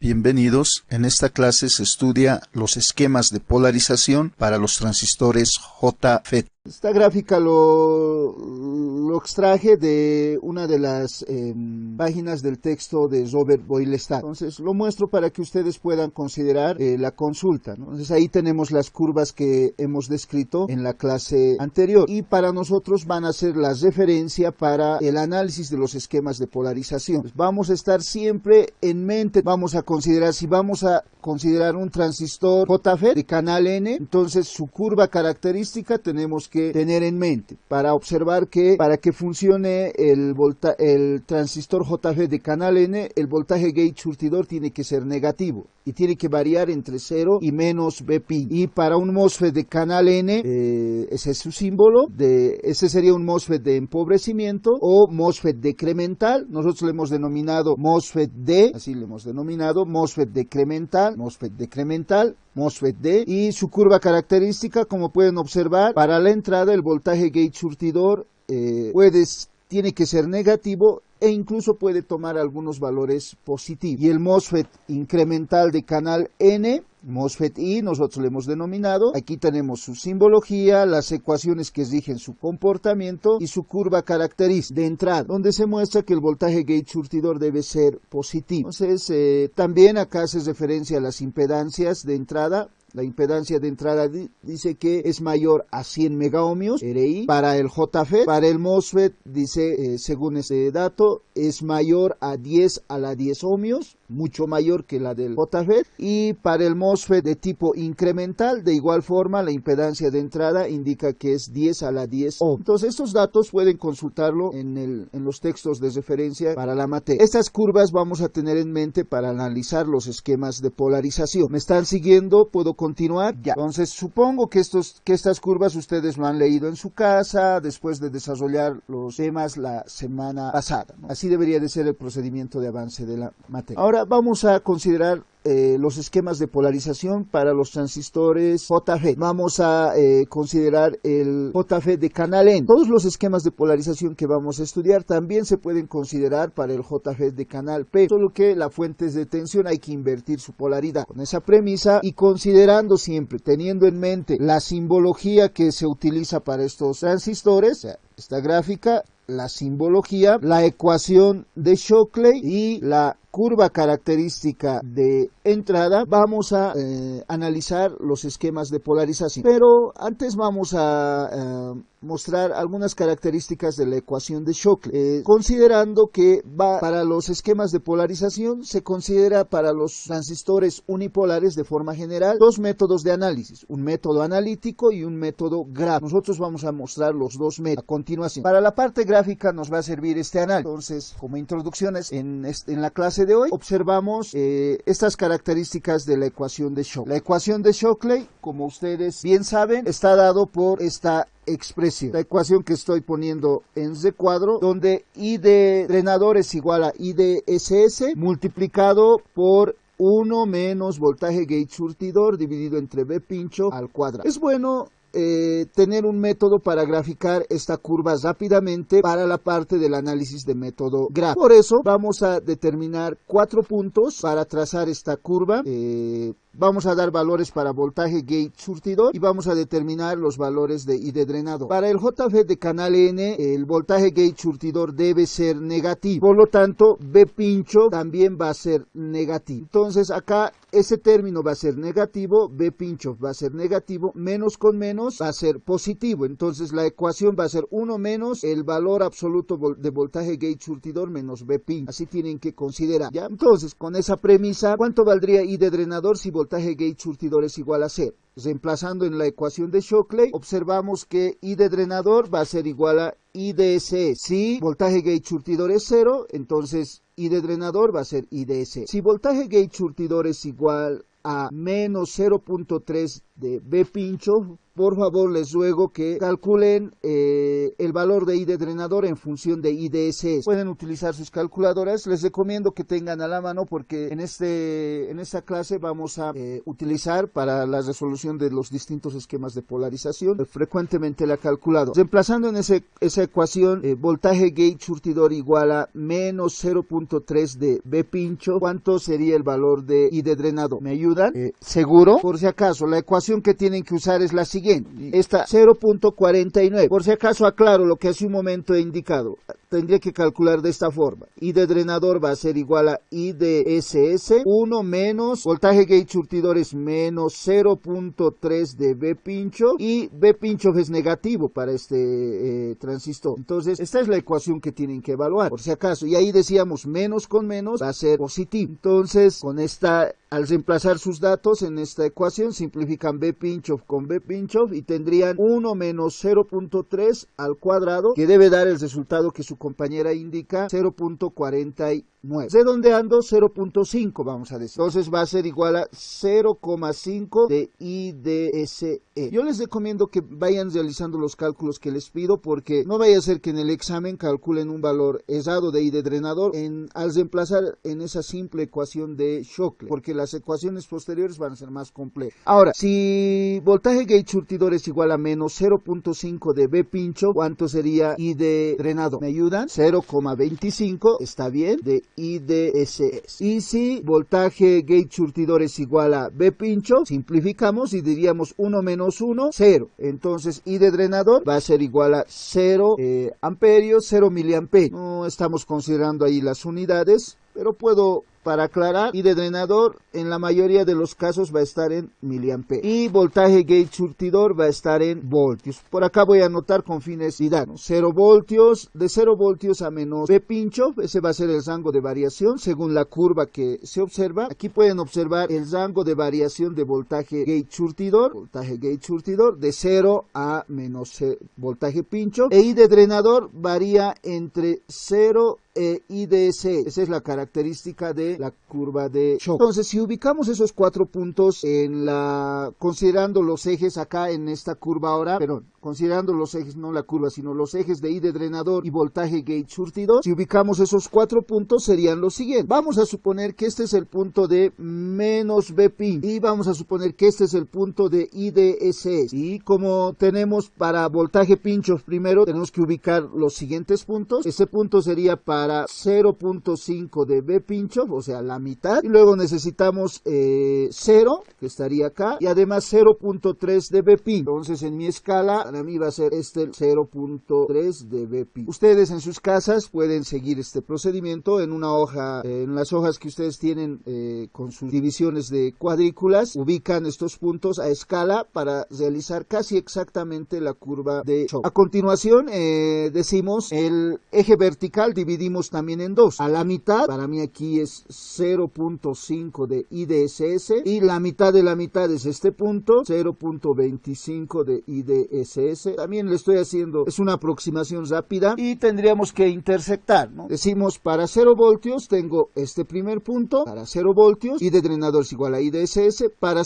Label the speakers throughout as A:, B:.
A: Bienvenidos. En esta clase se estudia los esquemas de polarización para los transistores JFET.
B: Esta gráfica lo extraje de una de las páginas del texto de Robert Boylestad. Entonces lo muestro para que ustedes puedan considerar la consulta, ¿no? Entonces ahí tenemos las curvas que hemos descrito en la clase anterior y para nosotros van a ser la referencia para el análisis de los esquemas de polarización. Pues vamos a estar siempre en mente, vamos a considerar, si vamos a considerar un transistor JFET de canal N, entonces su curva característica tenemos que tener en mente para observar que para que funcione el transistor JFET de canal N, el voltaje gate surtidor tiene que ser negativo y tiene que variar entre 0 y menos Vp. Y para un MOSFET de canal N, ese es su símbolo, ese sería un MOSFET de empobrecimiento o MOSFET decremental. Nosotros le hemos denominado MOSFET D, así le hemos denominado, MOSFET decremental, MOSFET decremental, MOSFET D, y su curva característica, como pueden observar, para la entrada el voltaje gate surtidor tiene que ser negativo e incluso puede tomar algunos valores positivos. Y el MOSFET incremental de canal N, MOSFET I, nosotros le hemos denominado, aquí tenemos su simbología, las ecuaciones que rigen su comportamiento y su curva característica de entrada, donde se muestra que el voltaje gate surtidor debe ser positivo. Entonces, también acá hace referencia a las impedancias de entrada. La impedancia de entrada dice que es mayor a 100 megaohmios, RI, para el JFET. Para el MOSFET, dice, según este dato, es mayor a 10 a la 10 ohmios, mucho mayor que la del JFET. Y para el MOSFET de tipo incremental, de igual forma, la impedancia de entrada indica que es 10 a la 10 ohmios. Entonces, estos datos pueden consultarlo en los textos de referencia para la materia. Estas curvas vamos a tener en mente para analizar los esquemas de polarización. ¿Me están siguiendo? ¿Puedo continuar? Ya. Entonces supongo que estas curvas ustedes lo han leído en su casa después de desarrollar los temas la semana pasada, ¿no? Así debería de ser el procedimiento de avance de la materia. Ahora vamos a considerar los esquemas de polarización para los transistores JFET. Vamos a considerar el JFET de canal N. Todos los esquemas de polarización que vamos a estudiar también se pueden considerar para el JFET de canal P, solo que la fuente de tensión hay que invertir su polaridad. Con esa premisa y considerando siempre, teniendo en mente la simbología que se utiliza para estos transistores, o sea, esta gráfica, la simbología, la ecuación de Shockley y la curva característica de entrada, vamos a analizar los esquemas de polarización. Pero antes vamos a mostrar algunas características de la ecuación de Shockley, considerando que para los esquemas de polarización se considera para los transistores unipolares de forma general dos métodos de análisis, un método analítico y un método gráfico. Nosotros vamos a mostrar los dos métodos a continuación. Para la parte gráfica nos va a servir este análisis. Entonces, como introducciones en la clase de hoy, observamos estas características de la ecuación de Shockley. La ecuación de Shockley, como ustedes bien saben, está dado por esta expresión, la ecuación que estoy poniendo en recuadro, donde I de drenador es igual a I de SS multiplicado por 1 menos voltaje gate surtidor dividido entre B pincho al cuadrado. Es bueno tener un método para graficar esta curva rápidamente para la parte del análisis de método gráfico. Por eso vamos a determinar 4 puntos para trazar esta curva. Vamos a dar valores para voltaje gate surtidor y vamos a determinar los valores de I de drenador. Para el JFET de canal N, el voltaje gate surtidor debe ser negativo. Por lo tanto, B pincho también va a ser negativo. Entonces acá ese término va a ser negativo, B pincho va a ser negativo, menos con menos va a ser positivo. Entonces la ecuación va a ser 1 menos el valor absoluto de voltaje gate surtidor menos B pincho. Así tienen que considerar, ¿ya? Entonces, con esa premisa, ¿cuánto valdría I de drenador si voltaje gate surtidor es igual a 0? Reemplazando en la ecuación de Shockley, observamos que I de drenador va a ser igual a I de SS. Si voltaje gate surtidor es 0, entonces I de drenador va a ser I de SS. Si voltaje gate surtidor es igual a menos 0.3 de B pincho, por favor les ruego que calculen el valor de I de drenador en función de I de SS. Pueden utilizar sus calculadoras, les recomiendo que tengan a la mano porque en esta clase vamos a utilizar para la resolución de los distintos esquemas de polarización frecuentemente la calculadora. Reemplazando en esa ecuación voltaje gate surtidor igual a menos 0.3 de B pincho, ¿cuánto sería el valor de I de drenador? ¿Me ayudan? ¿Seguro? Por si acaso, la ecuación que tienen que usar es la siguiente. Esta 0.49. Por si acaso aclaro lo que hace un momento he indicado. Tendría que calcular de esta forma. I de drenador va a ser igual a I de SS 1 menos voltaje gate surtidor es menos 0.3 de B pincho y B pincho es negativo para este transistor. Entonces esta es la ecuación que tienen que evaluar por si acaso, y ahí decíamos menos con menos va a ser positivo. Entonces con esta, al reemplazar sus datos en esta ecuación, simplifican B pincho con B pincho y tendrían 1 menos 0.3 al cuadrado, que debe dar el resultado que su compañera indica, 0.49. Redondeando 0.5 vamos a decir. Entonces va a ser igual a 0,5 de I de SE. Yo les recomiendo que vayan realizando los cálculos que les pido porque no vaya a ser que en el examen calculen un valor errado de I de drenador al reemplazar en esa simple ecuación de Shockley, porque las ecuaciones posteriores van a ser más complejas. Ahora, si voltaje gate surtidor es igual a menos 0.5 de B pincho, ¿cuánto sería I de drenador? ¿Me ayudan? 0,25, está bien, de I de SS. Y si voltaje gate surtidor es igual a B pincho, simplificamos y diríamos 1 menos 1, 0. Entonces I de drenador va a ser igual a 0 amperios, 0 miliamperios. No estamos considerando ahí las unidades, pero puedo, para aclarar, I de drenador en la mayoría de los casos va a estar en miliamperios. Y voltaje gate surtidor va a estar en voltios. Por acá voy a anotar con fines didácticos. 0 voltios, de 0 voltios a menos B pincho, ese va a ser el rango de variación según la curva que se observa. Aquí pueden observar el rango de variación de voltaje gate surtidor de 0 a menos voltaje pincho. E I de drenador varía entre 0 e I de SS. Esa es la característica de la curva de shock. Entonces, si ubicamos esos 4 puntos considerando los ejes acá en esta curva ahora, considerando los ejes, no la curva, sino los ejes de I de drenador y voltaje gate surtidor, si ubicamos esos 4 puntos serían los siguientes. Vamos a suponer que este es el punto de menos B pin y vamos a suponer que este es el punto de I de SS. Y como tenemos para voltaje pinchos primero, tenemos que ubicar los siguientes puntos. Ese punto sería para 0.5 de B pincho, o sea, la mitad. Y luego necesitamos 0, que estaría acá, y además 0.3 de B pin. Entonces, en mi escala, para mí va a ser este el 0.3 de B pin. Ustedes en sus casas pueden seguir este procedimiento en una hoja, en las hojas que ustedes tienen con sus divisiones de cuadrículas, ubican estos puntos a escala para realizar casi exactamente la curva de shock. A continuación, decimos el eje vertical dividimos también en dos. A la mitad, para mí aquí es 0.5 de I de SS y la mitad de la mitad es este punto, 0.25 de I de SS. También le estoy haciendo, es una aproximación rápida y tendríamos que intersectar, ¿no? Decimos para 0 voltios tengo este primer punto, para 0 voltios I de drenador es igual a I de SS, para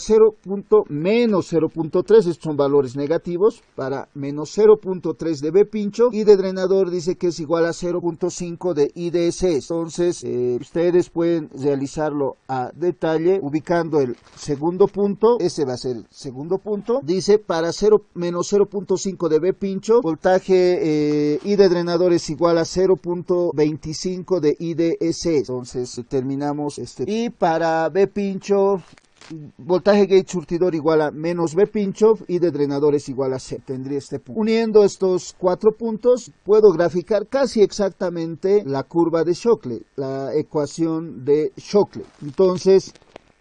B: menos 0.3, estos son valores negativos, para menos 0.3 de B pincho, I de drenador dice que es igual a 0.5 de I de SS. Entonces ustedes pueden realizarlo a detalle ubicando el segundo punto, ese va a ser el segundo punto, dice para menos 0.5 de B pincho, voltaje I de drenador es igual a 0.25 de I de SS. Entonces determinamos y para B pincho, voltaje gate surtidor igual a menos B pincho y de drenador es igual a C. Tendría este punto. Uniendo estos 4 puntos, puedo graficar casi exactamente la curva de Shockley, la ecuación de Shockley. Entonces,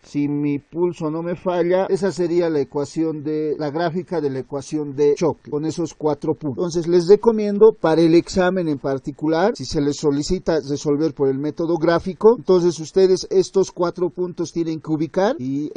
B: si mi pulso no me falla, esa sería la gráfica de la ecuación de Shockley, con esos 4 puntos. Entonces les recomiendo para el examen en particular, si se les solicita resolver por el método gráfico, entonces ustedes estos 4 puntos tienen que ubicar y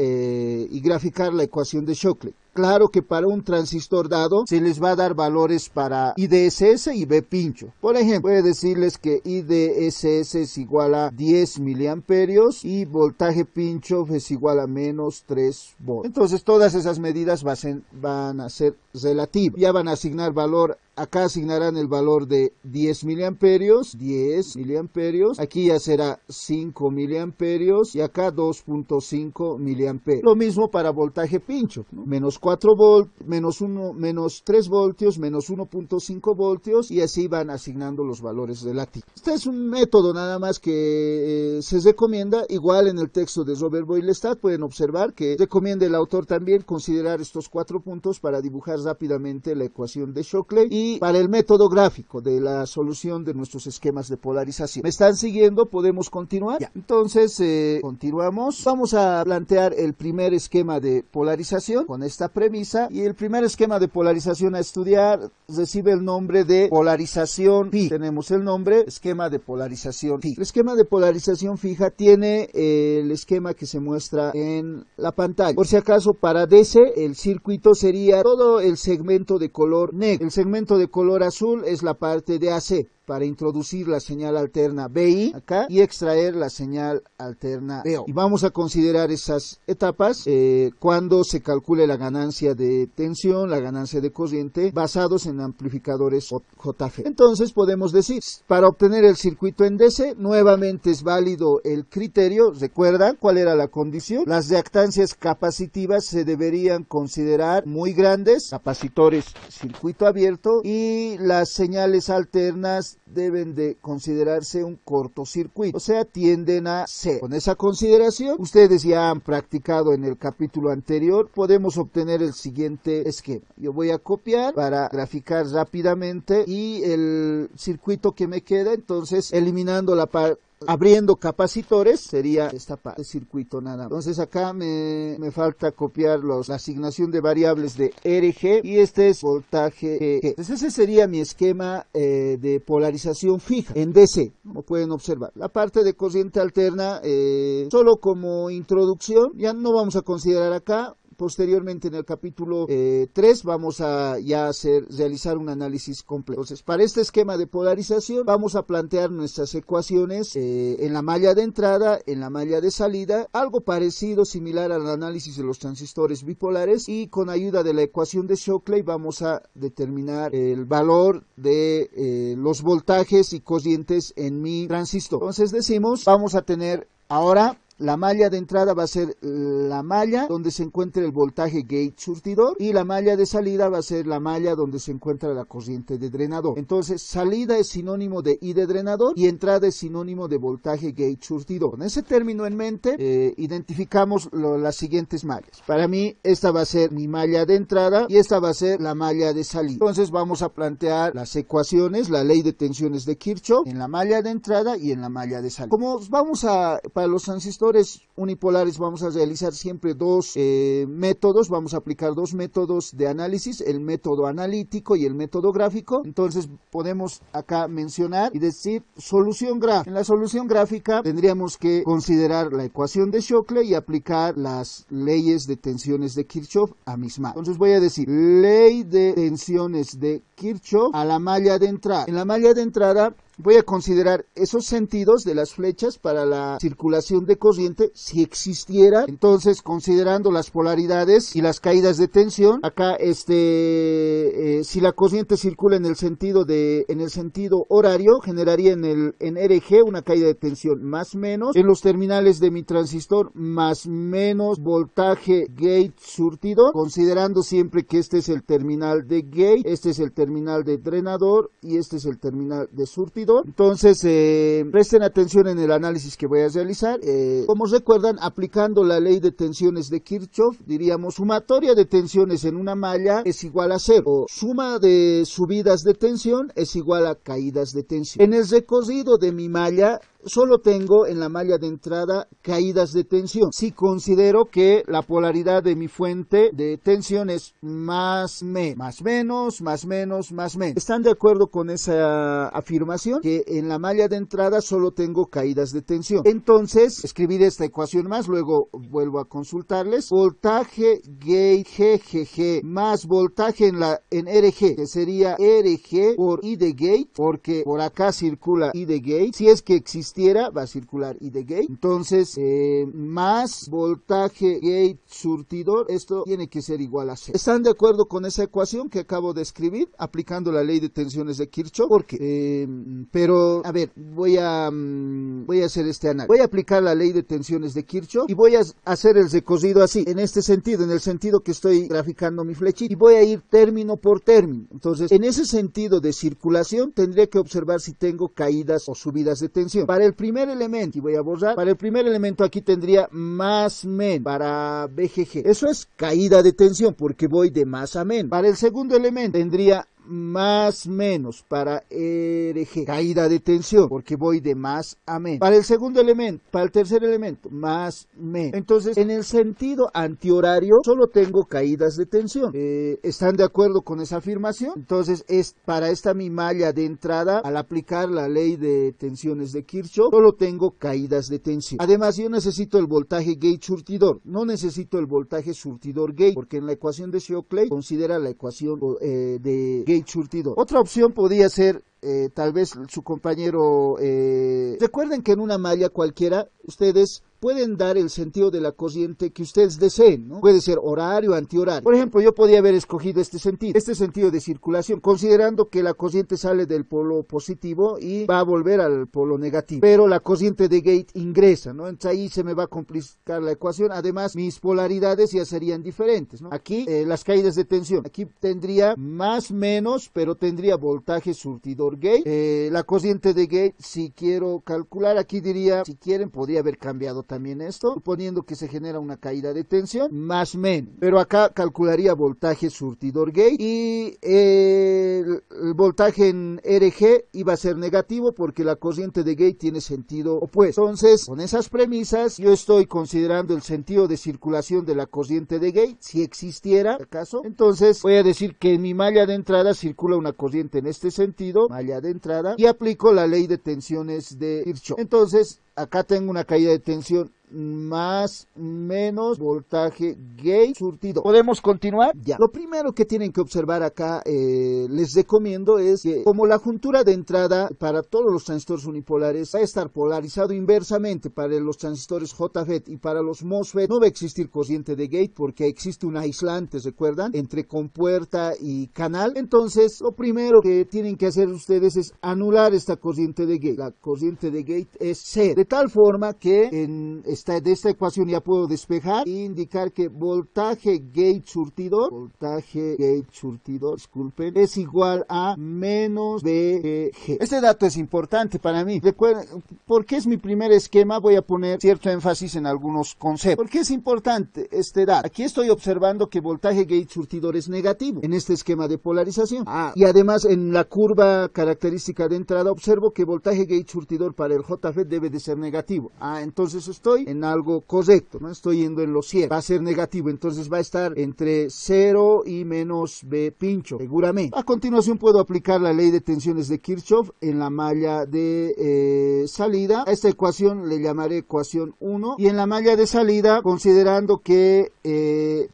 B: graficar la ecuación de Shockley. claro que para un transistor dado se les va a dar valores para IDSS y B pincho. Por ejemplo, puede decirles que IDSS es igual a 10 miliamperios y voltaje pincho es igual a menos 3 volts. Entonces todas esas medidas van a ser relativas. Ya van a asignar valor. Acá asignarán el valor de 10 miliamperios, aquí ya será 5 miliamperios y acá 2.5 miliamperios. Lo mismo para voltaje pincho, ¿no? Menos 4 volts, menos 3 voltios, menos 1.5 voltios y así van asignando los valores relativos. Este es un método nada más que se recomienda, igual en el texto de Robert Boylestad pueden observar que recomienda el autor también considerar estos 4 puntos para dibujar rápidamente la ecuación de Shockley y para el método gráfico de la solución de nuestros esquemas de polarización. ¿Me están siguiendo? ¿Podemos continuar? Ya. Entonces, continuamos. Vamos a plantear el primer esquema de polarización con esta premisa y el primer esquema de polarización a estudiar recibe el nombre de polarización fija. Tenemos el nombre esquema de polarización fija. El esquema de polarización fija tiene el esquema que se muestra en la pantalla. Por si acaso, para DC, el circuito sería todo el segmento de color negro. El segmento de color azul es la parte de AC para introducir la señal alterna BI acá y extraer la señal alterna BO. Y vamos a considerar esas etapas cuando se calcule la ganancia de tensión, la ganancia de corriente basados en amplificadores JF. Entonces podemos decir, para obtener el circuito en DC, nuevamente es válido el criterio. ¿Recuerdan cuál era la condición? Las reactancias capacitivas se deberían considerar muy grandes, capacitores circuito abierto, y las señales alternas deben de considerarse un cortocircuito, o sea, tienden a ser. Con esa consideración, ustedes ya han practicado en el capítulo anterior, podemos obtener el siguiente esquema. Yo voy a copiar para graficar rápidamente y el circuito que me queda, entonces, eliminando la parte abriendo capacitores, sería esta parte de circuito nada más. Entonces acá me falta copiar la asignación de variables de RG y este es voltaje G. Entonces ese sería mi esquema de polarización fija en DC, como pueden observar. La parte de corriente alterna, solo como introducción, ya no vamos a considerar acá. Posteriormente en el capítulo 3 vamos a realizar un análisis completo. Entonces, para este esquema de polarización vamos a plantear nuestras ecuaciones en la malla de entrada, en la malla de salida, algo parecido, similar al análisis de los transistores bipolares, y con ayuda de la ecuación de Shockley vamos a determinar el valor de los voltajes y corrientes en mi transistor. Entonces decimos, vamos a tener ahora la malla de entrada va a ser la malla donde se encuentra el voltaje gate surtidor y la malla de salida va a ser la malla donde se encuentra la corriente de drenador. Entonces salida es sinónimo de I de drenador y entrada es sinónimo de voltaje gate surtidor. Con ese término en mente identificamos las siguientes mallas. Para mí esta va a ser mi malla de entrada y esta va a ser la malla de salida. Entonces vamos a plantear las ecuaciones, la ley de tensiones de Kirchhoff en la malla de entrada y en la malla de salida. Como para los transistores unipolares vamos a realizar siempre dos métodos, vamos a aplicar dos métodos de análisis, el método analítico y el método gráfico. Entonces podemos acá mencionar y decir solución gráfica. En la solución gráfica tendríamos que considerar la ecuación de Shockley y aplicar las leyes de tensiones de Kirchhoff a mis mallas. Entonces voy a decir ley de tensiones de Kirchhoff a la malla de entrada. En la malla de entrada voy a considerar esos sentidos de las flechas para la circulación de corriente si existiera. Entonces, considerando las polaridades y las caídas de tensión, acá si la corriente circula en el sentido horario, generaría en RG una caída de tensión más menos en los terminales de mi transistor más menos voltaje gate surtidor, considerando siempre que este es el terminal de gate, este es el terminal de drenador y este es el terminal de surtidor. Entonces, presten atención en el análisis que voy a realizar. Como recuerdan, aplicando la ley de tensiones de Kirchhoff, diríamos sumatoria de tensiones en una malla es igual a 0. O suma de subidas de tensión es igual a caídas de tensión. En el recorrido de mi malla solo tengo en la malla de entrada caídas de tensión. Si considero que la polaridad de mi fuente de tensión es más menos. ¿Están de acuerdo con esa afirmación? Que en la malla de entrada solo tengo caídas de tensión. Entonces, escribiré esta ecuación más, luego vuelvo a consultarles. Voltaje gate GGG más voltaje en RG, que sería RG por I de gate, porque por acá circula I de gate. Si es que existiera, va a circular I de gate. Entonces, más voltaje gate surtidor, esto tiene que ser igual a 0. ¿Están de acuerdo con esa ecuación que acabo de escribir, aplicando la ley de tensiones de Kirchhoff? Porque, pero, a ver, voy a hacer este análisis. Voy a aplicar la ley de tensiones de Kirchhoff y voy a hacer el recorrido así, en este sentido, en el sentido que estoy graficando mi flechita, y voy a ir término por término. Entonces, en ese sentido de circulación, tendría que observar si tengo caídas o subidas de tensión. Para el primer elemento, y voy a borrar, para el primer elemento aquí tendría más men para BGG. Eso es caída de tensión, porque voy de más a menos. Para el segundo elemento, tendría más menos para RG, caída de tensión, porque voy de más a menos. Para el segundo elemento, para el tercer elemento, más menos. Entonces, en el sentido antihorario, solo tengo caídas de tensión. ¿Están de acuerdo con esa afirmación? Entonces, para esta mi malla de entrada, al aplicar la ley de tensiones de Kirchhoff, solo tengo caídas de tensión. Además, yo necesito el voltaje gate surtidor, no necesito el voltaje surtidor gate, porque en la ecuación de Shockley considera la ecuación de gate surtidor. Otra opción podría ser, tal vez su compañero, recuerden que en una malla cualquiera, ustedes pueden dar el sentido de la corriente que ustedes deseen, ¿no? Puede ser horario, antihorario. Por ejemplo, yo podría haber escogido este sentido de circulación, considerando que la corriente sale del polo positivo y va a volver al polo negativo. Pero la corriente de gate ingresa, ¿no? Entonces ahí se me va a complicar la ecuación. Además, mis polaridades ya serían diferentes, ¿no? Aquí, las caídas de tensión. Aquí tendría más menos, pero tendría voltaje surtidor gate. La corriente de gate, si quiero calcular, aquí diría, si quieren, podría haber cambiado también esto, suponiendo que se genera una caída de tensión, más menos. Pero acá calcularía voltaje surtidor gate y el voltaje en RG iba a ser negativo porque la corriente de gate tiene sentido opuesto. Entonces, con esas premisas, yo estoy considerando el sentido de circulación de la corriente de gate, si existiera, ¿acaso? Entonces, voy a decir que en mi malla de entrada circula una corriente en este sentido, malla de entrada, y aplico la ley de tensiones de Kirchhoff. Entonces, acá tengo una caída de tensión más menos voltaje gate surtido. ¿Podemos continuar? Ya. Lo primero que tienen que observar acá, les recomiendo, es que como la juntura de entrada para todos los transistores unipolares va a estar polarizado inversamente para los transistores JFET y para los MOSFET, no va a existir corriente de gate porque existe un aislante, ¿recuerdan? Entre compuerta y canal. Entonces, lo primero que tienen que hacer ustedes es anular esta corriente de gate. La corriente de gate es cero, de tal forma que de esta ecuación ya puedo despejar e indicar que voltaje gate surtidor, disculpen, es igual a menos BG. Este dato es importante para mí. Recuerden, porque es mi primer esquema, voy a poner cierto énfasis en algunos conceptos. ¿Por qué es importante este dato? Aquí estoy observando que voltaje gate surtidor es negativo en este esquema de polarización. Y además en la curva característica de entrada observo que voltaje gate surtidor para el JFET debe de ser negativo. Entonces estoy en algo correcto, no estoy yendo en lo cierto. Va a ser negativo, entonces va a estar entre 0 y menos B pincho, seguramente. A continuación puedo aplicar la ley de tensiones de Kirchhoff en la malla de salida. A esta ecuación le llamaré ecuación 1. Y en la malla de salida, considerando que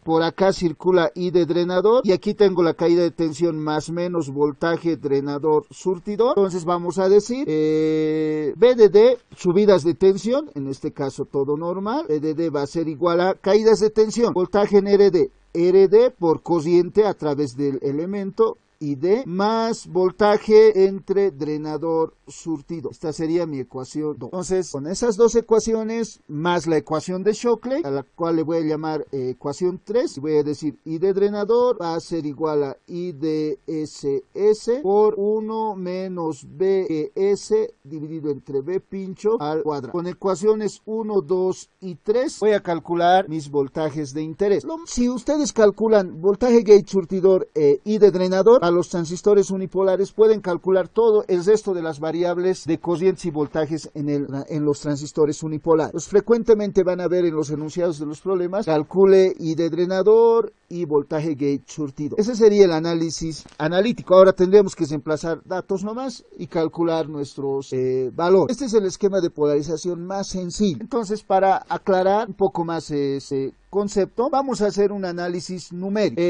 B: por acá circula I de drenador y aquí tengo la caída de tensión más menos voltaje drenador surtidor, entonces vamos a decir B de D, subidas de tensión, en este caso todo normal, B de D va a ser igual a caídas de tensión, voltaje en RD por corriente a través del elemento y D más voltaje entre drenador surtido. Esta sería mi ecuación 2. Entonces, con esas dos ecuaciones, más la ecuación de Shockley, a la cual le voy a llamar ecuación 3, y voy a decir I de drenador va a ser igual a I de SS por 1 menos BS dividido entre B pincho al cuadrado. Con ecuaciones 1, 2 y 3, voy a calcular mis voltajes de interés. Si ustedes calculan voltaje gate surtidor I de drenador, los transistores unipolares pueden calcular todo el resto de las variables de corrientes y voltajes en los transistores unipolares. Pues frecuentemente van a ver en los enunciados de los problemas, calcule I de drenador y voltaje gate surtido. Ese sería el análisis analítico. Ahora tendremos que reemplazar datos nomás y calcular nuestros valores. Este es el esquema de polarización más sencillo. Entonces, para aclarar un poco más ese concepto, vamos a hacer un análisis numérico.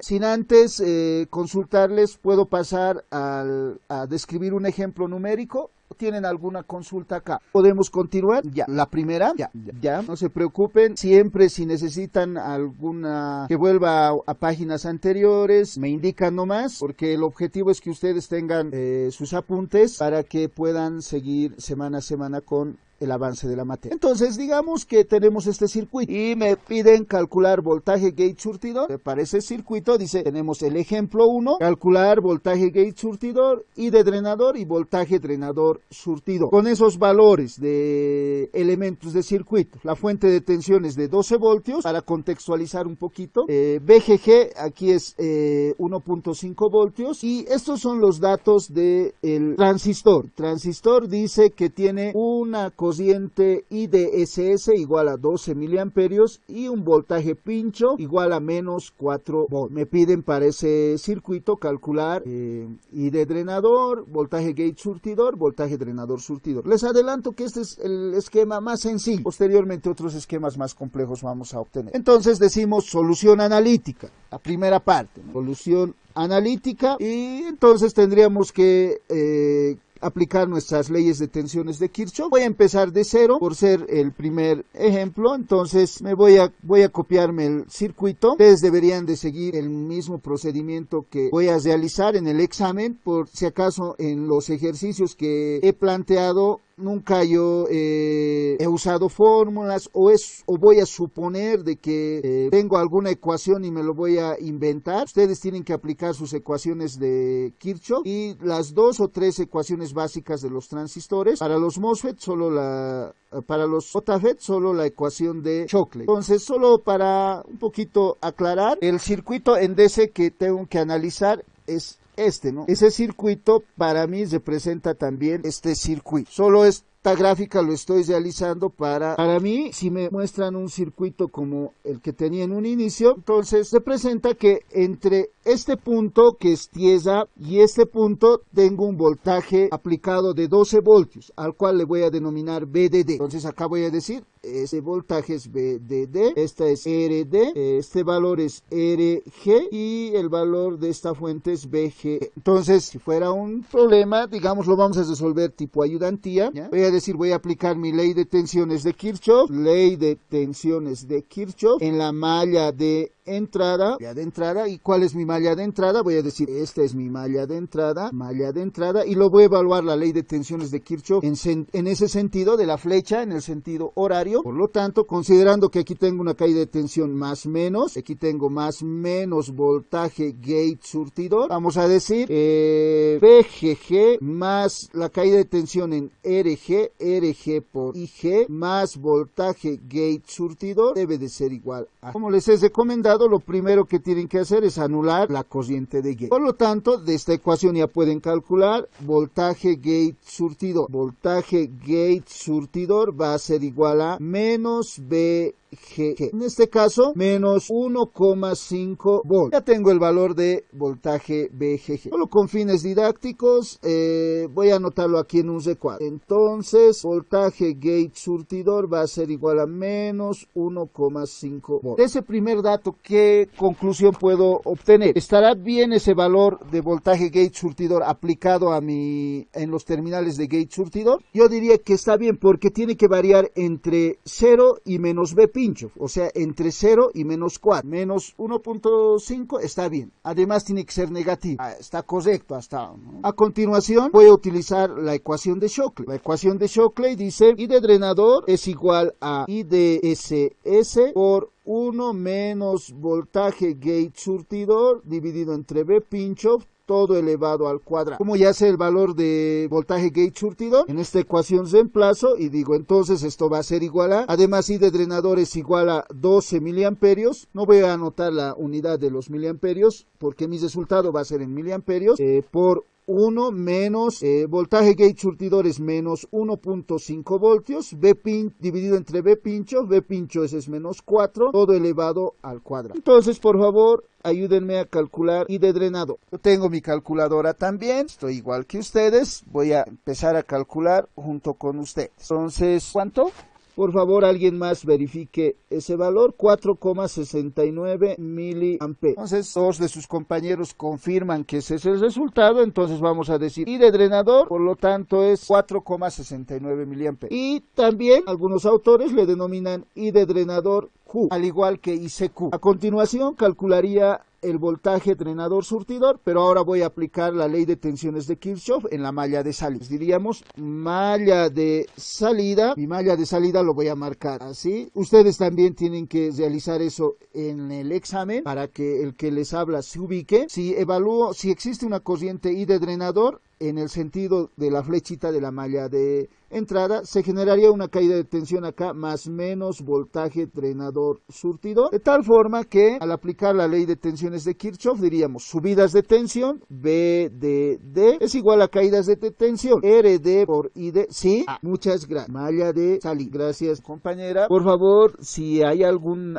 B: Sin antes consultarles, puedo pasar a describir un ejemplo numérico. ¿Tienen alguna consulta acá? ¿Podemos continuar? Ya. La primera, ya. No se preocupen. Siempre si necesitan alguna que vuelva a páginas anteriores, me indican nomás, porque el objetivo es que ustedes tengan sus apuntes para que puedan seguir semana a semana con el avance de la materia. Entonces, digamos que tenemos este circuito y me piden calcular voltaje gate surtidor. Para ese circuito, dice, tenemos el ejemplo 1, calcular voltaje gate surtidor y de drenador y voltaje drenador surtidor. Con esos valores de elementos de circuito, la fuente de tensión es de 12 voltios, para contextualizar un poquito, VGG aquí es 1.5 voltios y estos son los datos del transistor. Transistor dice que tiene una corriente IDSS igual a 12 miliamperios y un voltaje pincho igual a menos 4 volts. Me piden para ese circuito calcular I de drenador, voltaje gate surtidor, voltaje drenador surtidor. Les adelanto que este es el esquema más sencillo. Posteriormente otros esquemas más complejos vamos a obtener. Entonces decimos solución analítica, la primera parte, ¿no? Solución analítica, y entonces tendríamos que aplicar nuestras leyes de tensiones de Kirchhoff. Voy a empezar de cero por ser el primer ejemplo. Entonces voy a copiarme el circuito. Ustedes deberían de seguir el mismo procedimiento que voy a realizar en el examen. Por si acaso en los ejercicios que he planteado nunca yo he usado fórmulas o voy a suponer de que tengo alguna ecuación y me lo voy a inventar. Ustedes tienen que aplicar sus ecuaciones de Kirchhoff y las 2 o 3 ecuaciones básicas de los transistores. Para los MOSFET para los JFET solo la ecuación de Shockley. Entonces, solo para un poquito aclarar, el circuito en DC que tengo que analizar es ¿no? Ese circuito para mí representa también este circuito. Solo esta gráfica lo estoy realizando para mí, si me muestran un circuito como el que tenía en un inicio, entonces representa que entre este punto que es tierra y este punto tengo un voltaje aplicado de 12 voltios, al cual le voy a denominar VDD. Entonces acá voy a decir, este voltaje es VDD, esta es RD, este valor es RG y el valor de esta fuente es VG. Entonces, si fuera un problema, digamos, lo vamos a resolver tipo ayudantía, ¿ya? Voy a aplicar mi ley de tensiones de Kirchhoff, en la malla de entrada, ¿y cuál es mi malla de entrada? Voy a decir, esta es mi malla de entrada, y lo voy a evaluar la ley de tensiones de Kirchhoff en ese sentido de la flecha, en el sentido horario. Por lo tanto, considerando que aquí tengo una caída de tensión más menos, aquí tengo más menos voltaje gate surtidor, vamos a decir VGG más la caída de tensión en RG por IG más voltaje gate surtidor debe de ser igual a, como les he recomendado, lo primero que tienen que hacer es anular la corriente de gate. Por lo tanto, de esta ecuación ya pueden calcular voltaje gate surtidor. Voltaje gate surtidor va a ser igual a menos VGG. En este caso, menos 1,5 volts. Ya tengo el valor de voltaje VGG. Solo con fines didácticos, voy a anotarlo aquí en un recuadro. Entonces, voltaje gate surtidor va a ser igual a menos 1,5 volts. De ese primer dato, ¿qué conclusión puedo obtener? ¿Estará bien ese valor de voltaje gate surtidor aplicado en los terminales de gate surtidor? Yo diría que está bien porque tiene que variar entre 0 y menos V pincho, o sea, entre 0 y menos 4. Menos 1.5 está bien. Además tiene que ser negativo. Está correcto hasta ahora, ¿no? A continuación voy a utilizar la ecuación de Shockley. La ecuación de Shockley dice I de drenador es igual a IDSS por 1 menos voltaje gate surtidor dividido entre V pincho todo elevado al cuadrado. Como ya sé el valor de voltaje gate surtidor, en esta ecuación reemplazo y digo entonces esto va a ser igual a, además I de drenador es igual a 12 miliamperios, no voy a anotar la unidad de los miliamperios porque mi resultado va a ser en miliamperios, por 1 menos voltaje gate surtidor es menos 1.5 voltios, V dividido entre V pincho ese es menos 4, todo elevado al cuadrado. Entonces, por favor, ayúdenme a calcular I de drenado. Yo tengo mi calculadora también, estoy igual que ustedes, voy a empezar a calcular junto con ustedes. Entonces, ¿cuánto? Por favor, alguien más verifique ese valor, 4,69 miliamperes. Entonces, dos de sus compañeros confirman que ese es el resultado, entonces vamos a decir I de drenador, por lo tanto es 4,69 miliamperes. Y también algunos autores le denominan I de drenador Q, al igual que ICQ. A continuación, calcularía el voltaje drenador surtidor, pero ahora voy a aplicar la ley de tensiones de Kirchhoff en la malla de salida. Diríamos malla de salida, mi malla de salida lo voy a marcar así. Ustedes también tienen que realizar eso en el examen para que el que les habla se ubique. Si evalúo, si existe una corriente I de drenador en el sentido de la flechita de la malla de entrada, se generaría una caída de tensión acá más menos voltaje drenador surtidor, de tal forma que al aplicar la ley de tensiones de Kirchhoff diríamos subidas de tensión B de D es igual a caídas de tensión RD por ID. Sí, muchas gracias. Malla de salida. Gracias, compañera. Por favor, si hay algún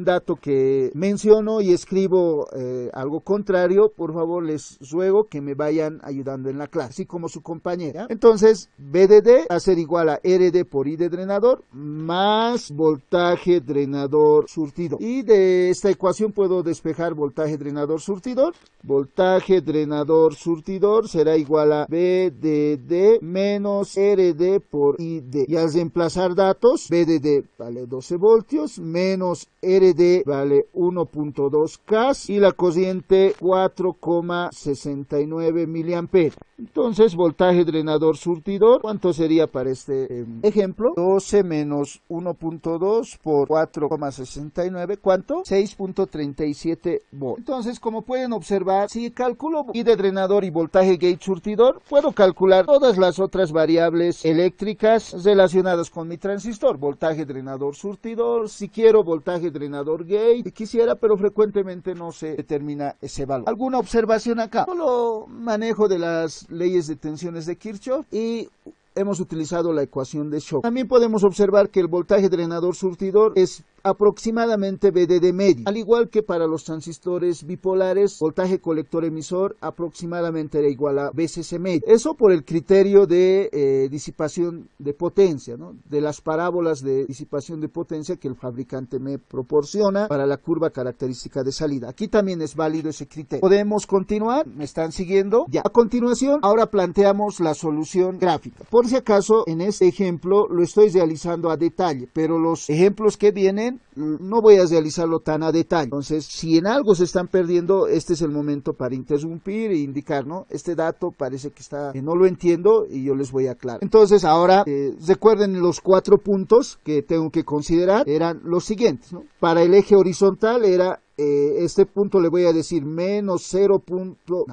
B: dato que menciono y escribo algo contrario, por favor les ruego que me vayan ayudando en la clase, así como su compañera. Entonces, B de D va a ser igual a RD por I de drenador más voltaje drenador surtidor. Y de esta ecuación puedo despejar voltaje drenador surtidor. Voltaje drenador surtidor será igual a B de D menos RD por ID. Y al reemplazar datos, B de D vale 12 voltios menos RD vale 1.2 cas y la corriente 4,69 miliamperes. Entonces, voltaje drenador surtidor, ¿cuánto sería para este ejemplo? 12 menos 1.2 por 4,69, ¿cuánto? 6.37 volts. Entonces, como pueden observar, si calculo I de drenador y voltaje gate surtidor, puedo calcular todas las otras variables eléctricas relacionadas con mi transistor. Voltaje drenador surtidor, si quiero voltaje drenador gate, si quisiera, pero frecuentemente no se determina ese valor. ¿Alguna observación acá? Solo manejo de las leyes de tensiones de Kirchhoff y hemos utilizado la ecuación de Shock. También podemos observar que el voltaje drenador surtidor es aproximadamente VDD medio, al igual que para los transistores bipolares, voltaje colector emisor aproximadamente era igual a VCC medio. Eso por el criterio de disipación de potencia, ¿no? De las parábolas de disipación de potencia que el fabricante me proporciona para la curva característica de salida. Aquí también es válido ese criterio. ¿Podemos continuar? ¿Me están siguiendo? Ya. A continuación, ahora planteamos la solución gráfica. Por si acaso, en este ejemplo lo estoy realizando a detalle, pero los ejemplos que vienen no voy a realizarlo tan a detalle. Entonces, si en algo se están perdiendo, este es el momento para interrumpir e indicar, ¿no? Este dato parece que no lo entiendo y yo les voy a aclarar. Entonces, ahora, recuerden los 4 puntos que tengo que considerar, eran los siguientes, ¿no? Para el eje horizontal era este punto le voy a decir menos 0.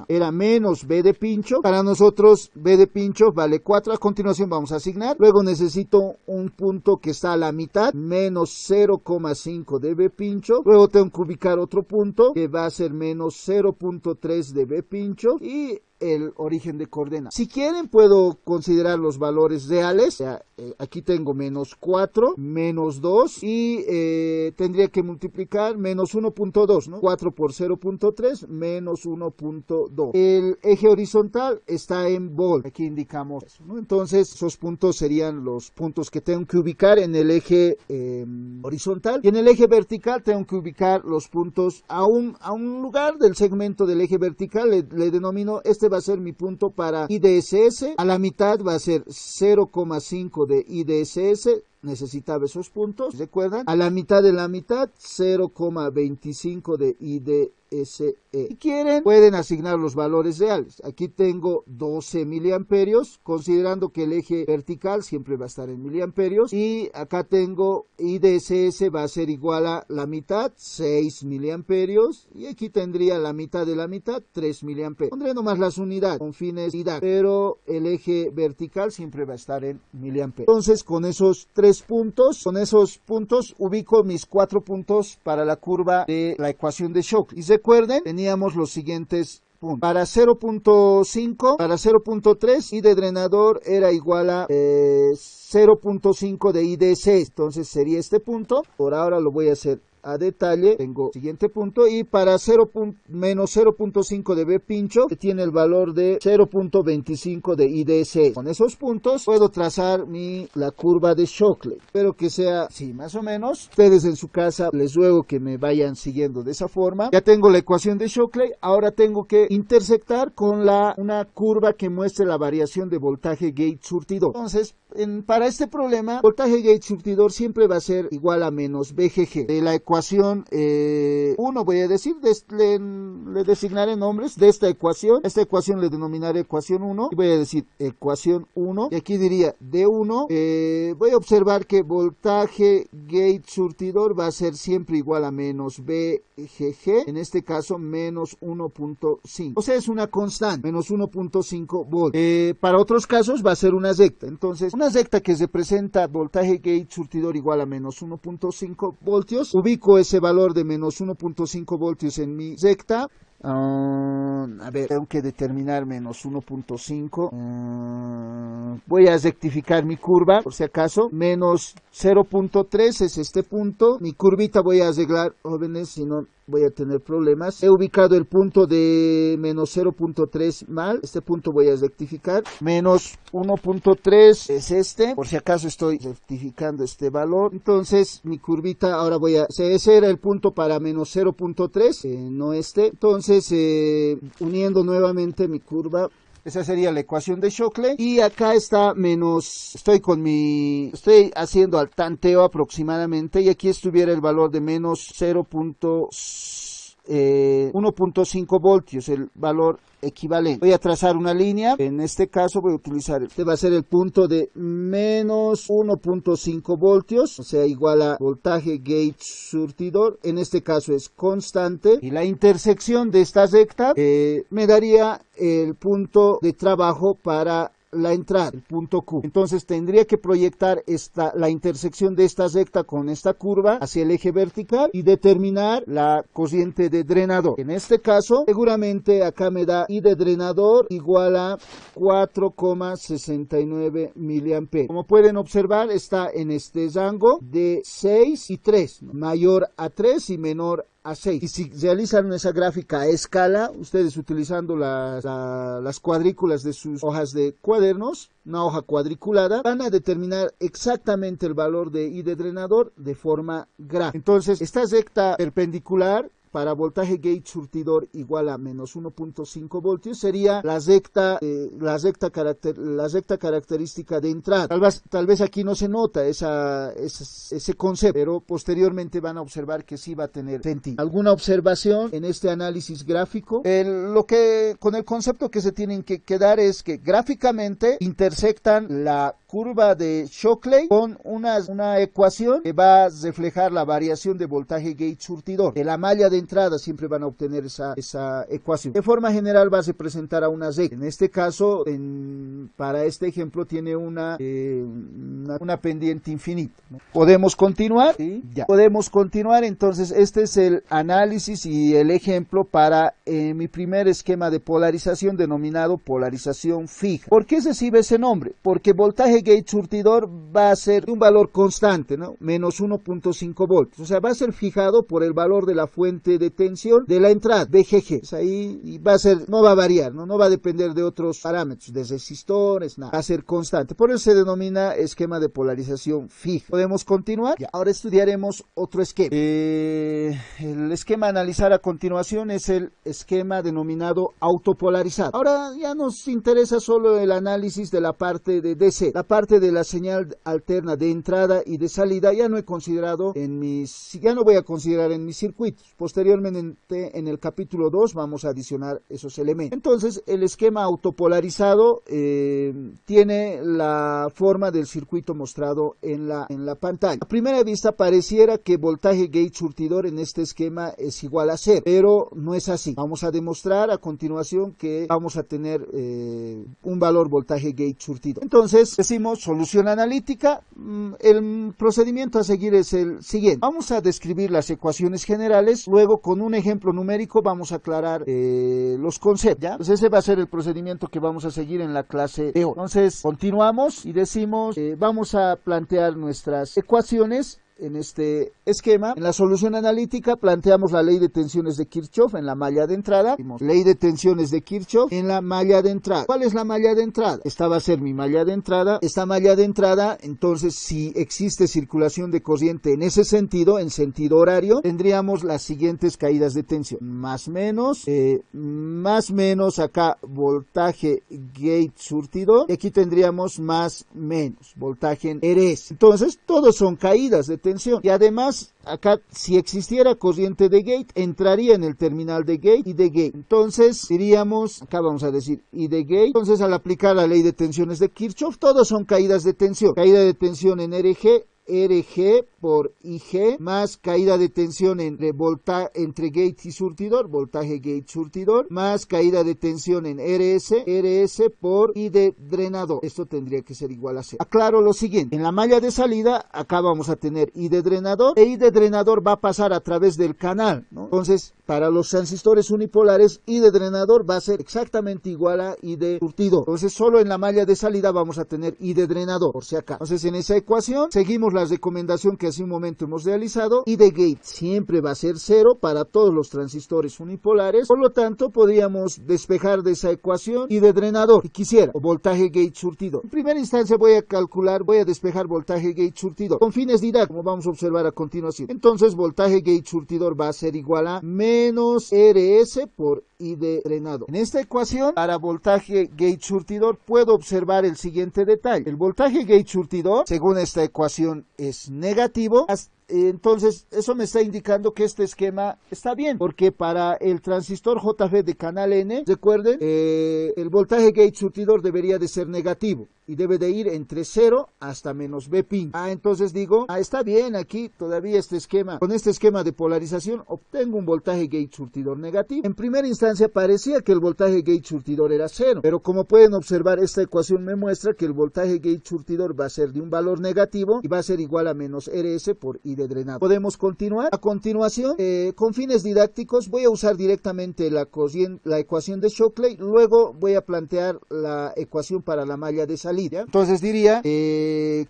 B: Era menos B de pincho. Para nosotros B de pincho vale 4. A continuación vamos a asignar. Luego necesito un punto que está a la mitad, menos 0,5 de B pincho. Luego tengo que ubicar otro punto que va a ser menos 0.3 de B pincho y el origen de coordenadas. Si quieren puedo considerar los valores reales. O sea, aquí tengo menos 4, menos 2 y tendría que multiplicar menos 1.2, ¿no? 4 por 0.3 menos 1.2. El eje horizontal está en volt. Aquí indicamos eso, ¿no? Entonces esos puntos serían los puntos que tengo que ubicar en el eje horizontal. Y en el eje vertical tengo que ubicar los puntos a un lugar del segmento del eje vertical. Le denomino, este va a ser mi punto para IDSS, a la mitad va a ser 0,5 de IDSS, necesitaba esos puntos, ¿recuerdan? A la mitad de la mitad, 0,25 de IDSS. SE. Si quieren, pueden asignar los valores reales. Aquí tengo 12 miliamperios, considerando que el eje vertical siempre va a estar en miliamperios. Y acá tengo IDSS va a ser igual a la mitad, 6 miliamperios. Y aquí tendría la mitad de la mitad, 3 miliamperios. Pondré nomás las unidades con fines didácticos, pero el eje vertical siempre va a estar en miliamperios. Entonces, con esos puntos, ubico mis 4 puntos para la curva de la ecuación de Shockley. Y recuerden, teníamos los siguientes puntos. Para 0.5, para 0.3, I de drenador era igual a 0.5 de IDC. Entonces sería este punto. Por ahora lo voy a hacer a detalle. Tengo siguiente punto, y para menos 0.5 de B pincho, que tiene el valor de 0.25 de IDC. Con esos puntos puedo trazar la curva de Shockley. Espero que sea así, más o menos. Ustedes en su casa les ruego que me vayan siguiendo de esa forma. Ya tengo la ecuación de Shockley. Ahora tengo que intersectar con una curva que muestre la variación de voltaje gate surtidor. Entonces, para este problema, voltaje gate surtidor siempre va a ser igual a menos BGG. De la ecuación 1 voy a decir, le designaré nombres de esta ecuación le denominaré ecuación 1, y voy a decir ecuación 1, y aquí diría D1, voy a observar que voltaje gate surtidor va a ser siempre igual a menos BGG, en este caso menos 1.5, o sea es una constante, menos 1.5 voltios. Para otros casos va a ser una recta, entonces una recta que representa voltaje gate surtidor igual a menos 1.5 voltios, ubico ese valor de menos 1.5 voltios en mi recta. A ver, tengo que determinar menos 1.5. Voy a rectificar mi curva, por si acaso. Menos 0.3 es este punto. Mi curvita voy a arreglar, jóvenes, si no voy a tener problemas. He ubicado el punto de menos 0.3 mal. Este punto voy a rectificar. Menos 1.3 es este. Por si acaso estoy rectificando este valor. Entonces, mi curvita, ahora ese era el punto para menos 0.3, no este. Entonces, uniendo nuevamente mi curva, esa sería la ecuación de Shockley, y acá está estoy haciendo al tanteo aproximadamente, y aquí estuviera el valor de menos 1.5 voltios, el valor equivalente. Voy a trazar una línea, en este caso voy a utilizar, este va a ser el punto de menos 1.5 voltios, o sea igual a voltaje gate surtidor, en este caso es constante, y la intersección de esta recta me daría el punto de trabajo para la entrada, el punto Q. Entonces tendría que proyectar la intersección de esta recta con esta curva hacia el eje vertical y determinar la corriente de drenador. En este caso, seguramente acá me da I de drenador igual a 4,69 miliamperios. Como pueden observar, está en este rango de 6 y 3, ¿no? Mayor a 3 y menor a 6. Y si realizan esa gráfica a escala, ustedes utilizando las cuadrículas de sus hojas de cuadernos, una hoja cuadriculada, van a determinar exactamente el valor de I de drenador de forma gráfica. Entonces, esta recta perpendicular para voltaje gate surtidor igual a menos 1.5 voltios sería la recta característica de entrada. Tal vez aquí no se nota ese concepto, pero posteriormente van a observar que sí va a tener sentido. ¿Alguna observación en este análisis gráfico? Con el concepto que se tienen que quedar es que gráficamente intersectan la curva de Shockley con una ecuación que va a reflejar la variación de voltaje gate surtidor. De la malla de entrada siempre van a obtener esa ecuación. De forma general va a representar a una recta. En este caso, para este ejemplo, tiene una pendiente infinita, ¿no? ¿Podemos continuar? Sí, ya. Podemos continuar. Entonces, este es el análisis y el ejemplo para mi primer esquema de polarización denominado polarización fija. ¿Por qué recibe ese nombre? Porque voltaje gate surtidor va a ser un valor constante, ¿no? Menos 1.5 voltios. O sea, va a ser fijado por el valor de la fuente de tensión de la entrada, BGG. Pues ahí va a ser, no va a variar, ¿no? No va a depender de otros parámetros, de resistores, nada. Va a ser constante. Por eso se denomina esquema de polarización fija. ¿Podemos continuar? Ya. Ahora estudiaremos otro esquema. El esquema a analizar a continuación es el esquema denominado autopolarizado. Ahora ya nos interesa solo el análisis de la parte de DC. La parte de la señal alterna de entrada y de salida ya no he considerado ya no voy a considerar en mis circuitos. Posteriormente en el capítulo 2 vamos a adicionar esos elementos. Entonces el esquema autopolarizado tiene la forma del circuito mostrado en la pantalla. A primera vista pareciera que voltaje gate surtidor en este esquema es igual a 0, pero no es así. Vamos a demostrar a continuación que vamos a tener un valor voltaje gate surtidor. Entonces decimos solución analítica. El procedimiento a seguir es el siguiente. Vamos a describir las ecuaciones generales, luego con un ejemplo numérico vamos a aclarar los conceptos, ¿ya? Entonces ese va a ser el procedimiento que vamos a seguir en la clase de hoy. Entonces continuamos y decimos, vamos a plantear nuestras ecuaciones en este esquema. En la solución analítica planteamos la ley de tensiones de Kirchhoff en la malla de entrada. Ley de tensiones de Kirchhoff en la malla de entrada. ¿Cuál es la malla de entrada? Esta va a ser mi malla de entrada. Esta malla de entrada, entonces, si existe circulación de corriente en ese sentido, en sentido horario, tendríamos las siguientes caídas de tensión. Más menos acá voltaje gate surtidor. Y aquí tendríamos más menos voltaje en RS. Entonces, todos son caídas de tensión. Y además, acá, si existiera corriente de gate, entraría en el terminal de gate y de gate. Entonces, diríamos, acá vamos a decir y de gate. Entonces, al aplicar la ley de tensiones de Kirchhoff, todos son caídas de tensión. Caída de tensión en RG por IG, más caída de tensión entre gate y surtidor, voltaje gate surtidor, más caída de tensión en RS por I de drenador. Esto tendría que ser igual a 0. Aclaro lo siguiente, en la malla de salida, acá vamos a tener I de drenador, e I de drenador va a pasar a través del canal, ¿no? Entonces, para los transistores unipolares, I de drenador va a ser exactamente igual a I de surtidor. Entonces, solo en la malla de salida vamos a tener I de drenador, por si acá. Entonces, en esa ecuación, seguimos la recomendación que hace un momento hemos realizado. I de gate siempre va a ser 0 para todos los transistores unipolares. Por lo tanto, podríamos despejar de esa ecuación I de drenador, si quisiera, o voltaje gate surtidor. En primera instancia voy a despejar voltaje gate surtidor con fines didácticos, como vamos a observar a continuación. Entonces, voltaje gate surtidor va a ser igual a menos RS por I de drenador. En esta ecuación, para voltaje gate surtidor, puedo observar el siguiente detalle. El voltaje gate surtidor, según esta ecuación, es negativo. Entonces, eso me está indicando que este esquema está bien, porque para el transistor JF de canal N, recuerden, el voltaje gate surtidor debería de ser negativo y debe de ir entre 0 hasta menos B pin. Entonces digo, está bien, aquí todavía con este esquema de polarización obtengo un voltaje gate surtidor negativo. En primera instancia parecía que el voltaje gate surtidor era 0, pero como pueden observar, esta ecuación me muestra que el voltaje gate surtidor va a ser de un valor negativo y va a ser igual a menos RS por I de drenado. Podemos continuar. A continuación, con fines didácticos, voy a usar directamente la ecuación de Shockley, luego voy a plantear la ecuación para la malla de salida. Entonces diría,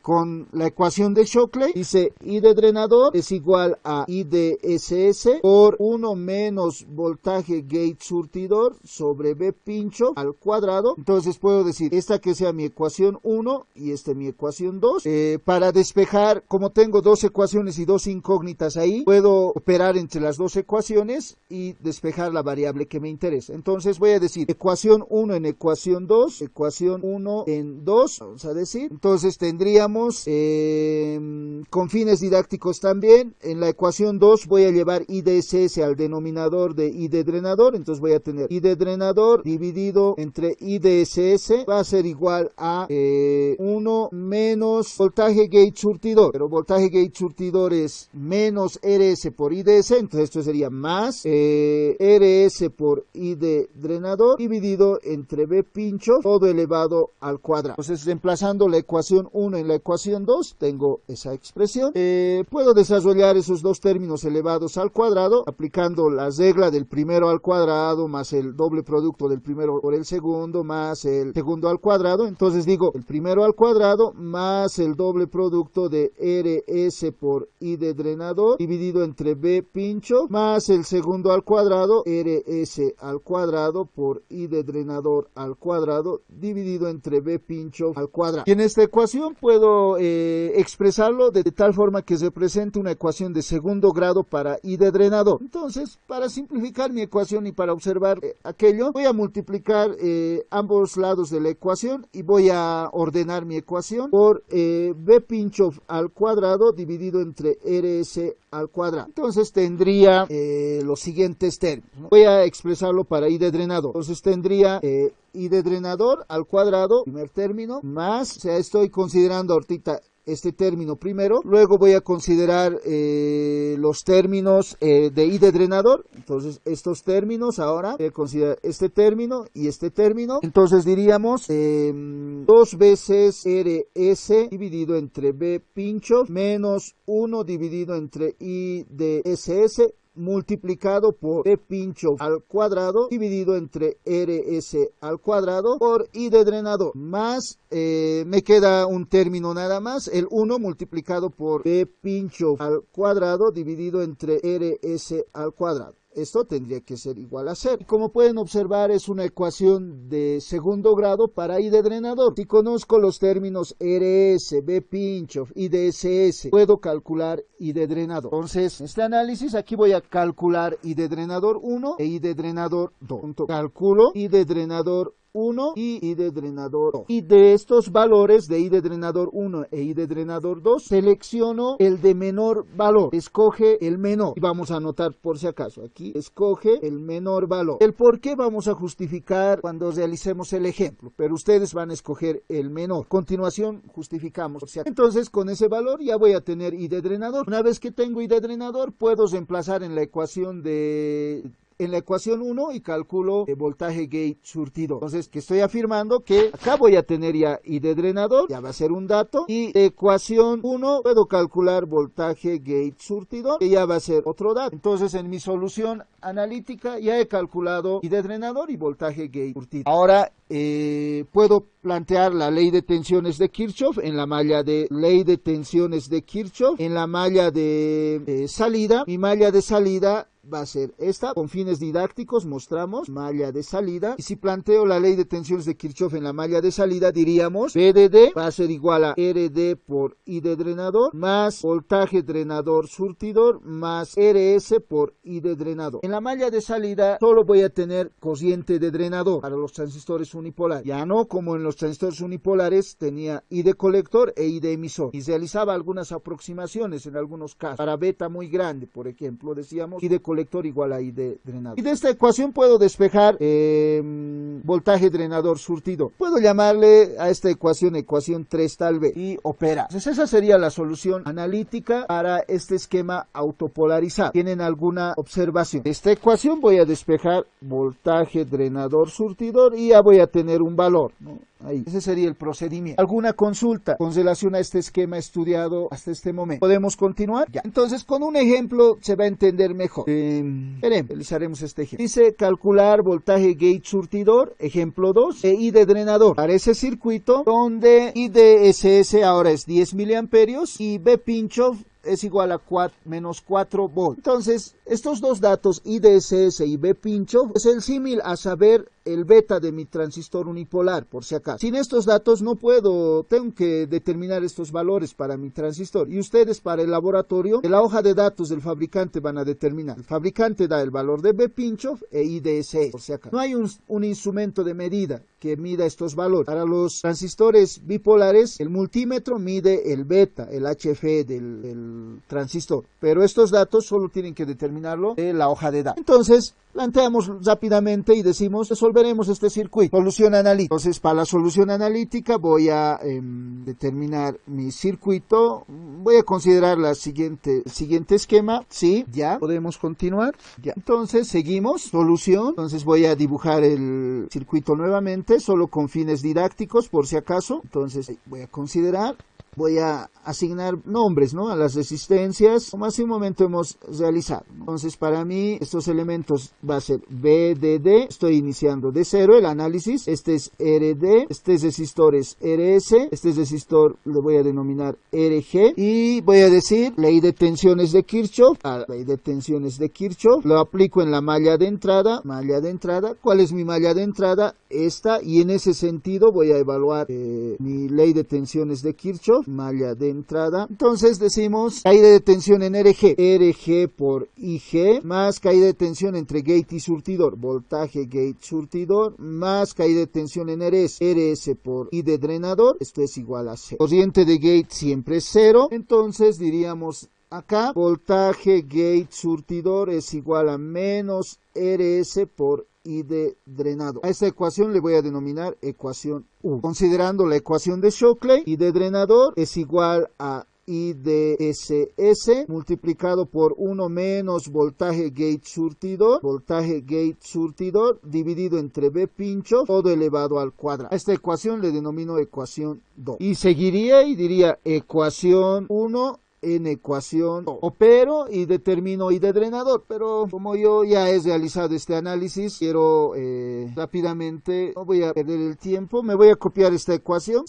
B: con la ecuación de Shockley, dice I de drenador es igual a I de SS por 1 menos voltaje gate surtidor sobre B pincho al cuadrado. Entonces puedo decir, esta que sea mi ecuación 1 y esta mi ecuación 2. Para despejar, como tengo dos ecuaciones y dos incógnitas ahí, puedo operar entre las dos ecuaciones y despejar la variable que me interesa. Entonces voy a decir ecuación 1 en ecuación 2, ecuación 1 en 2, vamos a decir. Entonces tendríamos, con fines didácticos también, en la ecuación 2 voy a llevar I de SS al denominador de I de drenador. Entonces voy a tener I de drenador dividido entre I de SS va a ser igual a 1 menos voltaje gate surtidor, pero voltaje gate surtidor es menos RS por I de S, entonces esto sería más RS por I de drenador dividido entre B pincho todo elevado al cuadrado. Entonces, reemplazando la ecuación 1 en la ecuación 2, tengo esa expresión. Puedo desarrollar esos dos términos elevados al cuadrado aplicando la regla del primero al cuadrado más el doble producto del primero por el segundo más el segundo al cuadrado. Entonces digo el primero al cuadrado más el doble producto de RS por I de drenador dividido entre B pincho más el segundo al cuadrado RS al cuadrado por I de drenador al cuadrado dividido entre B pincho al cuadrado. Y en esta ecuación puedo expresarlo de tal forma que se presente una ecuación de segundo grado para I de drenador. Entonces, para simplificar mi ecuación y para observar aquello, voy a multiplicar ambos lados de la ecuación y voy a ordenar mi ecuación por B pincho al cuadrado dividido entre RS al cuadrado. Entonces tendría los siguientes términos, ¿no? Voy a expresarlo para I de drenador. Entonces tendría I de drenador al cuadrado, primer término, más, o sea, estoy considerando ahorita este término primero, luego voy a considerar los términos de I de drenador. Entonces estos términos ahora voy a considerar este término y este término. Entonces diríamos 2 veces RS dividido entre B pincho menos 1 dividido entre I de SS multiplicado por B pincho al cuadrado dividido entre RS al cuadrado por I de drenador más me queda un término nada más, el 1 multiplicado por B pincho al cuadrado dividido entre RS al cuadrado. Esto tendría que ser igual a 0. Y como pueden observar, es una ecuación de segundo grado para I de drenador. Si conozco los términos RS, B pincho, I de SS, puedo calcular I de drenador. Entonces, en este análisis aquí voy a calcular I de drenador 1 e I de drenador 2. Calculo I de drenador 1 y I de drenador 2. Y de estos valores de I de drenador 1 e I de drenador 2, selecciono el de menor valor. Escoge el menor. Y vamos a anotar por si acaso. Aquí escoge el menor valor. El por qué vamos a justificar cuando realicemos el ejemplo, pero ustedes van a escoger el menor. A continuación justificamos por si acaso. Entonces con ese valor ya voy a tener I de drenador. Una vez que tengo I de drenador, puedo reemplazar en la ecuación 1 y calculo el voltaje gate surtidor. Entonces, que estoy afirmando que acá voy a tener ya I de drenador, ya va a ser un dato, y de ecuación 1 puedo calcular voltaje gate surtidor, que ya va a ser otro dato. Entonces, en mi solución analítica ya he calculado I de drenador y voltaje gate surtidor. Ahora, puedo plantear la ley de tensiones de Kirchhoff en la malla de ley de tensiones de Kirchhoff en la malla de salida. Mi malla de salida va a ser esta. Con fines didácticos mostramos malla de salida. Y si planteo la ley de tensiones de Kirchhoff en la malla de salida, diríamos B de D va a ser igual a RD por I de drenador más voltaje drenador surtidor más RS por I de drenador. En la malla de salida solo voy a tener cociente de drenador para los transistores unipolares. Ya no como en los transistores unipolares tenía I de colector e I de emisor. Y realizaba algunas aproximaciones en algunos casos. Para beta muy grande, por ejemplo, decíamos I de colector igual a I de drenador. Y de esta ecuación puedo despejar voltaje drenador surtidor. Puedo llamarle a esta ecuación 3 tal vez y opera. Entonces esa sería la solución analítica para este esquema autopolarizado. ¿Tienen alguna observación? De esta ecuación voy a despejar voltaje drenador surtidor y ya voy a tener un valor, ¿no? Ahí. Ese sería el procedimiento. ¿Alguna consulta con relación a este esquema estudiado hasta este momento? ¿Podemos continuar? Ya. Entonces, con un ejemplo se va a entender mejor. Realizaremos este ejemplo. Dice calcular voltaje gate surtidor, ejemplo 2, e I de drenador. Para ese circuito, donde I de SS ahora es 10 miliamperios y B pincho es igual a menos 4 volts. Entonces, estos dos datos, I de SS y B pincho, es el símil a saber el beta de mi transistor unipolar, por si acaso. Sin estos datos no puedo, tengo que determinar estos valores para mi transistor. Y ustedes para el laboratorio, en la hoja de datos del fabricante van a determinar. El fabricante da el valor de B pincho e I de SS, por si acaso. No hay un instrumento de medida que mida estos valores. Para los transistores bipolares, el multímetro mide el beta, el HF del transistor. Pero estos datos solo tienen que determinarlo en la hoja de datos. Entonces, planteamos rápidamente y decimos, resolveremos este circuito. Solución analítica. Entonces, para la solución analítica voy a determinar mi circuito. Voy a considerar el siguiente esquema. Sí, ya. Podemos continuar. Ya. Entonces, seguimos. Solución. Entonces, voy a dibujar el circuito nuevamente, solo con fines didácticos, por si acaso. Entonces, voy a considerar voy a asignar nombres, ¿no?, a las resistencias, como hace un momento hemos realizado. Entonces, para mí, estos elementos va a ser VDD, estoy iniciando de cero el análisis, este es RD, este resistor es RS, este resistor lo voy a denominar RG, y voy a decir ley de tensiones de Kirchhoff, ley de tensiones de Kirchhoff, lo aplico en la malla de entrada, ¿cuál es mi malla de entrada? Esta, y en ese sentido voy a evaluar mi ley de tensiones de Kirchhoff, malla de entrada. Entonces decimos caída de tensión en RG por IG, más caída de tensión entre gate y surtidor, voltaje gate surtidor, más caída de tensión en RS por I de drenador, esto es igual a 0. Corriente de gate siempre es 0, entonces diríamos acá, voltaje gate surtidor es igual a menos RS por I de drenado. A esta ecuación le voy a denominar ecuación 1. Considerando la ecuación de Shockley, I de drenador es igual a I de SS multiplicado por 1 menos voltaje gate surtidor dividido entre B pincho todo elevado al cuadrado. A esta ecuación le denomino ecuación 2. Y seguiría y diría ecuación 1 en ecuación 2. Opero y determino I de drenador, pero como yo ya he realizado este análisis, quiero rápidamente, no voy a perder el tiempo, me voy a copiar esta ecuación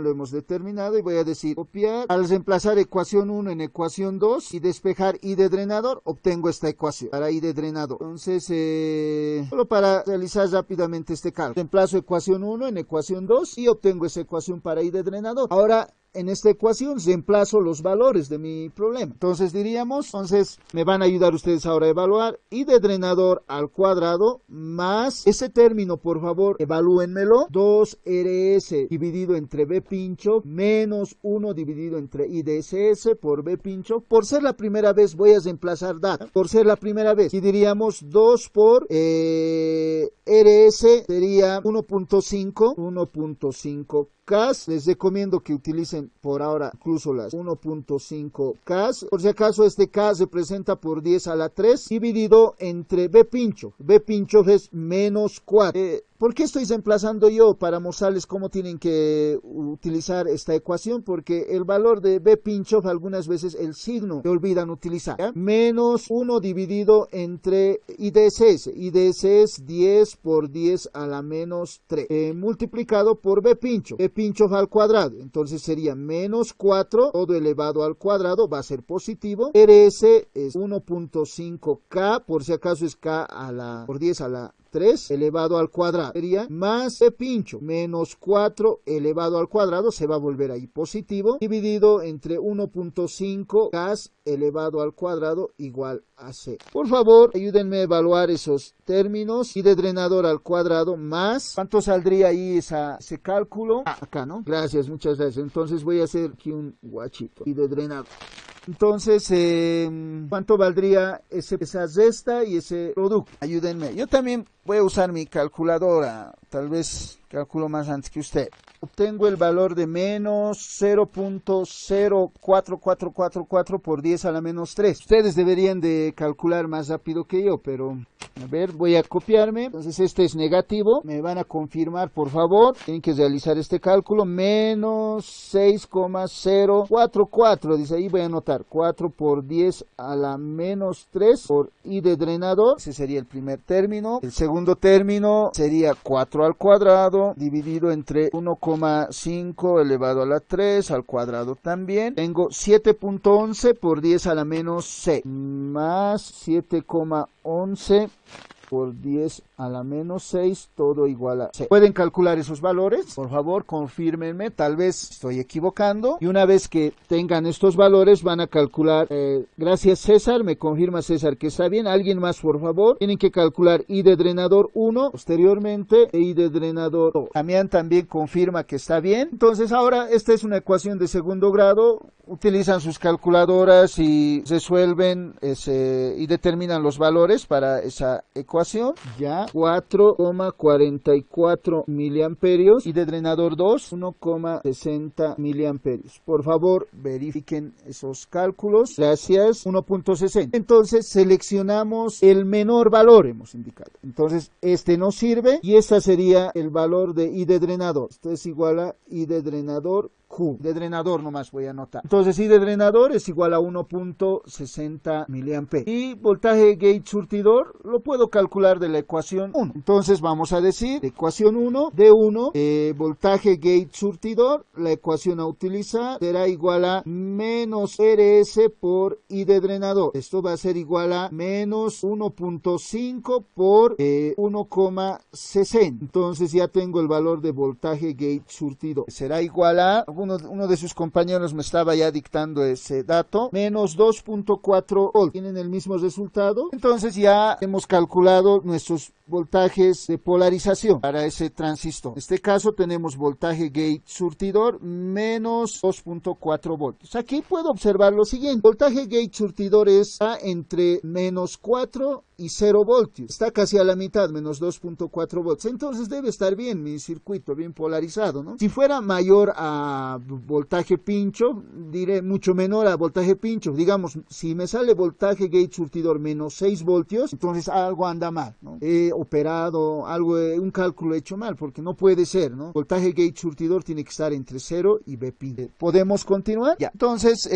B: lo hemos determinado y voy a decir copiar, al reemplazar ecuación 1 en ecuación 2 y despejar I de drenador, obtengo esta ecuación para I de drenador. Entonces, solo para realizar rápidamente este cálculo, reemplazo ecuación 1 en ecuación 2 y obtengo esa ecuación para I de drenador. Ahora, en esta ecuación reemplazo los valores de mi problema. Entonces diríamos, me van a ayudar ustedes ahora a evaluar I de drenador al cuadrado más ese término, por favor, evalúenmelo, 2RS dividido entre B pincho menos 1 dividido entre I de SS por B pincho. Por ser la primera vez voy a reemplazar data, por ser la primera vez, y diríamos 2 por RS sería 1.5 CAS. Les recomiendo que utilicen por ahora incluso las 1.5 CAS. Por si acaso este CAS representa por 10 a la 3 dividido entre B pincho. B pincho es menos 4. ¿Por qué estoy reemplazando yo? Para mostrarles cómo tienen que utilizar esta ecuación, porque el valor de B pincho algunas veces el signo se olvidan utilizar, ¿ya? Menos 1 dividido entre IDSS. IDS es 10 por 10 a la menos 3 multiplicado por B pincho. B pincho al cuadrado, entonces sería menos 4 todo elevado al cuadrado, va a ser positivo. RS es 1.5K, por si acaso es K por 10 a la 3 elevado al cuadrado, sería más B pincho menos 4 elevado al cuadrado, se va a volver ahí positivo, dividido entre 1.5 gas elevado al cuadrado igual a C. Por favor, ayúdenme a evaluar esos términos. I de drenador al cuadrado más, ¿cuánto saldría ahí ese cálculo? Acá, ¿no? Gracias, muchas gracias. Entonces voy a hacer aquí un guachito. I de drenador. Entonces, ¿cuánto valdría esa resta y ese producto? Ayúdenme. Yo también voy a usar mi calculadora. Tal vez calculo más antes que usted. Obtengo el valor de menos 0.04444 por 10 a la menos 3. Ustedes deberían de calcular más rápido que yo, pero a ver, voy a copiarme. Entonces este es negativo. Me van a confirmar, por favor. Tienen que realizar este cálculo. Menos 6,044. Dice ahí, voy a anotar 4 por 10 a la menos 3 por I de drenador. Ese sería el primer término. El segundo término sería 4 al cuadrado dividido entre 1,5 elevado a la 3 al cuadrado también. Tengo 7.11 por 10 a la menos 6 más 7,11 por 10 a la menos 6, todo igual a 6. ¿Pueden calcular esos valores? Por favor, confírmenme, tal vez estoy equivocando. Y una vez que tengan estos valores, van a calcular, gracias César, me confirma César que está bien. ¿Alguien más, por favor? Tienen que calcular I de drenador 1, posteriormente I de drenador 2. Damián también confirma que está bien. Entonces ahora, esta es una ecuación de segundo grado. Utilizan sus calculadoras y resuelven y determinan los valores para esa ecuación. Ya, 4,44 miliamperios y de drenador 2, 1,60 miliamperios. Por favor, verifiquen esos cálculos. Gracias. 1.60. Entonces, seleccionamos el menor valor, hemos indicado. Entonces, este no sirve y este sería el valor de I de drenador. Esto es igual a I de drenador Q. De drenador nomás voy a anotar. Entonces I de drenador es igual a 1.60 miliamperes. Y voltaje gate surtidor lo puedo calcular de la ecuación 1. Entonces vamos a decir, ecuación 1, D1, voltaje gate surtidor, la ecuación a utilizar será igual a menos RS por I de drenador. Esto va a ser igual a menos 1.5 por 1,60. Entonces ya tengo el valor de voltaje gate surtidor. Será igual a, uno de sus compañeros me estaba ya dictando ese dato, menos 2.4 volts. Tienen el mismo resultado. Entonces ya hemos calculado nuestros voltajes de polarización para ese transistor. En este caso tenemos voltaje gate surtidor menos 2.4 voltios. Aquí puedo observar lo siguiente. Voltaje gate surtidor está entre menos 4 y 0 voltios. Está casi a la mitad, menos 2.4 voltios. Entonces debe estar bien mi circuito, bien polarizado, ¿no? Si fuera mayor a voltaje pincho, diré mucho menor a voltaje pincho. Digamos, si me sale voltaje gate surtidor menos 6 voltios, entonces algo anda mal, ¿no? He operado algo, un cálculo hecho mal, porque no puede ser, ¿no? Voltaje gate surtidor tiene que estar entre 0 y B pi. ¿Podemos continuar? Ya. Entonces,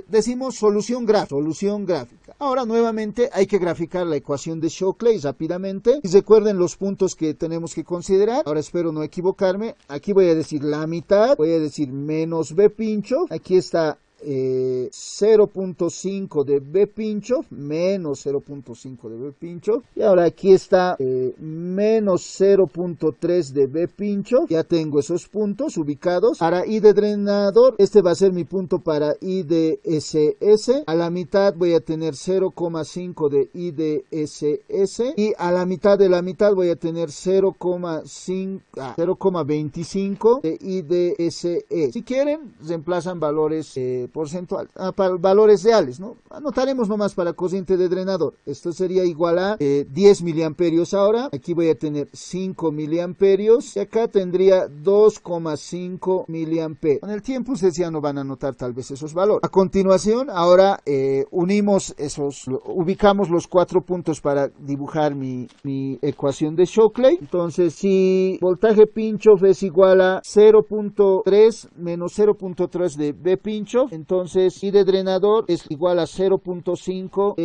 B: decimos solución gráfica. Ahora nuevamente hay que graficar la ecuación de Shockley rápidamente. Y recuerden los puntos que tenemos que considerar. Ahora espero no equivocarme. Aquí voy a decir la mitad, voy a decir menos B pincho. Aquí está 0.5 de B pincho, menos 0.5 de B pincho, y ahora aquí está menos 0.3 de B pincho. Ya tengo esos puntos ubicados. Para I de drenador, este va a ser mi punto para I de SS. A la mitad voy a tener 0.5 de I de SS, y a la mitad de la mitad voy a tener 0.25 de I de SE. Si quieren, reemplazan valores porcentual, para valores reales, ¿no? Anotaremos nomás para corriente de drenador. Esto sería igual a 10 miliamperios ahora. Aquí voy a tener 5 miliamperios y acá tendría 2,5 miliamperios. Con el tiempo ustedes ya no van a notar tal vez esos valores. A continuación, ahora ubicamos los 4 puntos para dibujar mi ecuación de Shockley. Entonces, si voltaje pincho es igual a 0.3 menos 0.3 de B pincho, entonces I de drenador es igual a 0.5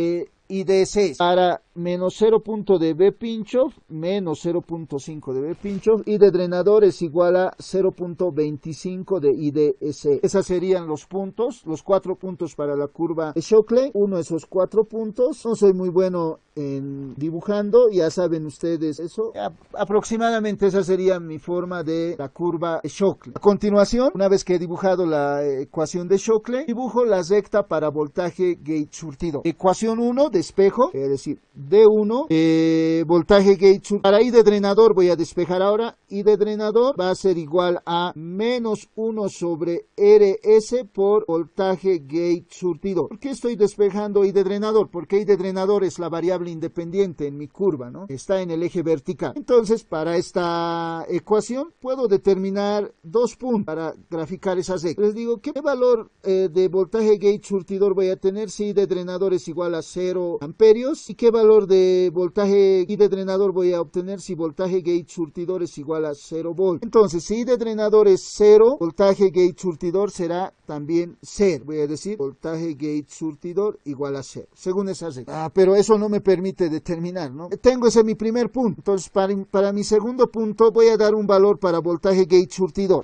B: I de SS. Para menos 0. de B pincho, menos 0.5 de B pincho, I de drenador es igual a 0.25 de I de SS. Esos serían los puntos, los 4 puntos para la curva de Shockley. Uno de esos 4 puntos. No soy muy bueno en dibujando, ya saben ustedes eso. Aproximadamente esa sería mi forma de la curva de Shockley. A continuación, una vez que he dibujado la ecuación de Shockley, dibujo la recta para voltaje gate surtido. Ecuación 1, despejo, es decir, D1, voltaje gate surtidor. Para I de drenador voy a despejar ahora. I de drenador va a ser igual a menos 1 sobre RS por voltaje gate surtidor. ¿Por qué estoy despejando I de drenador? Porque I de drenador es la variable independiente en mi curva, ¿no? Está en el eje vertical. Entonces, para esta ecuación puedo determinar 2 puntos para graficar esas rectas. Les digo, ¿qué valor de voltaje gate surtidor voy a tener si I de drenador es igual a 0 amperios? ¿Y qué valor de voltaje I de drenador voy a obtener si voltaje gate surtidor es igual a 0 volt? Entonces, si I de drenador es 0, voltaje gate surtidor será también 0. Voy a decir voltaje gate surtidor igual a 0, según esa regla. Pero eso no me permite determinar, ¿no? Tengo ese mi primer punto. Entonces, para mi segundo punto voy a dar un valor para voltaje gate surtidor.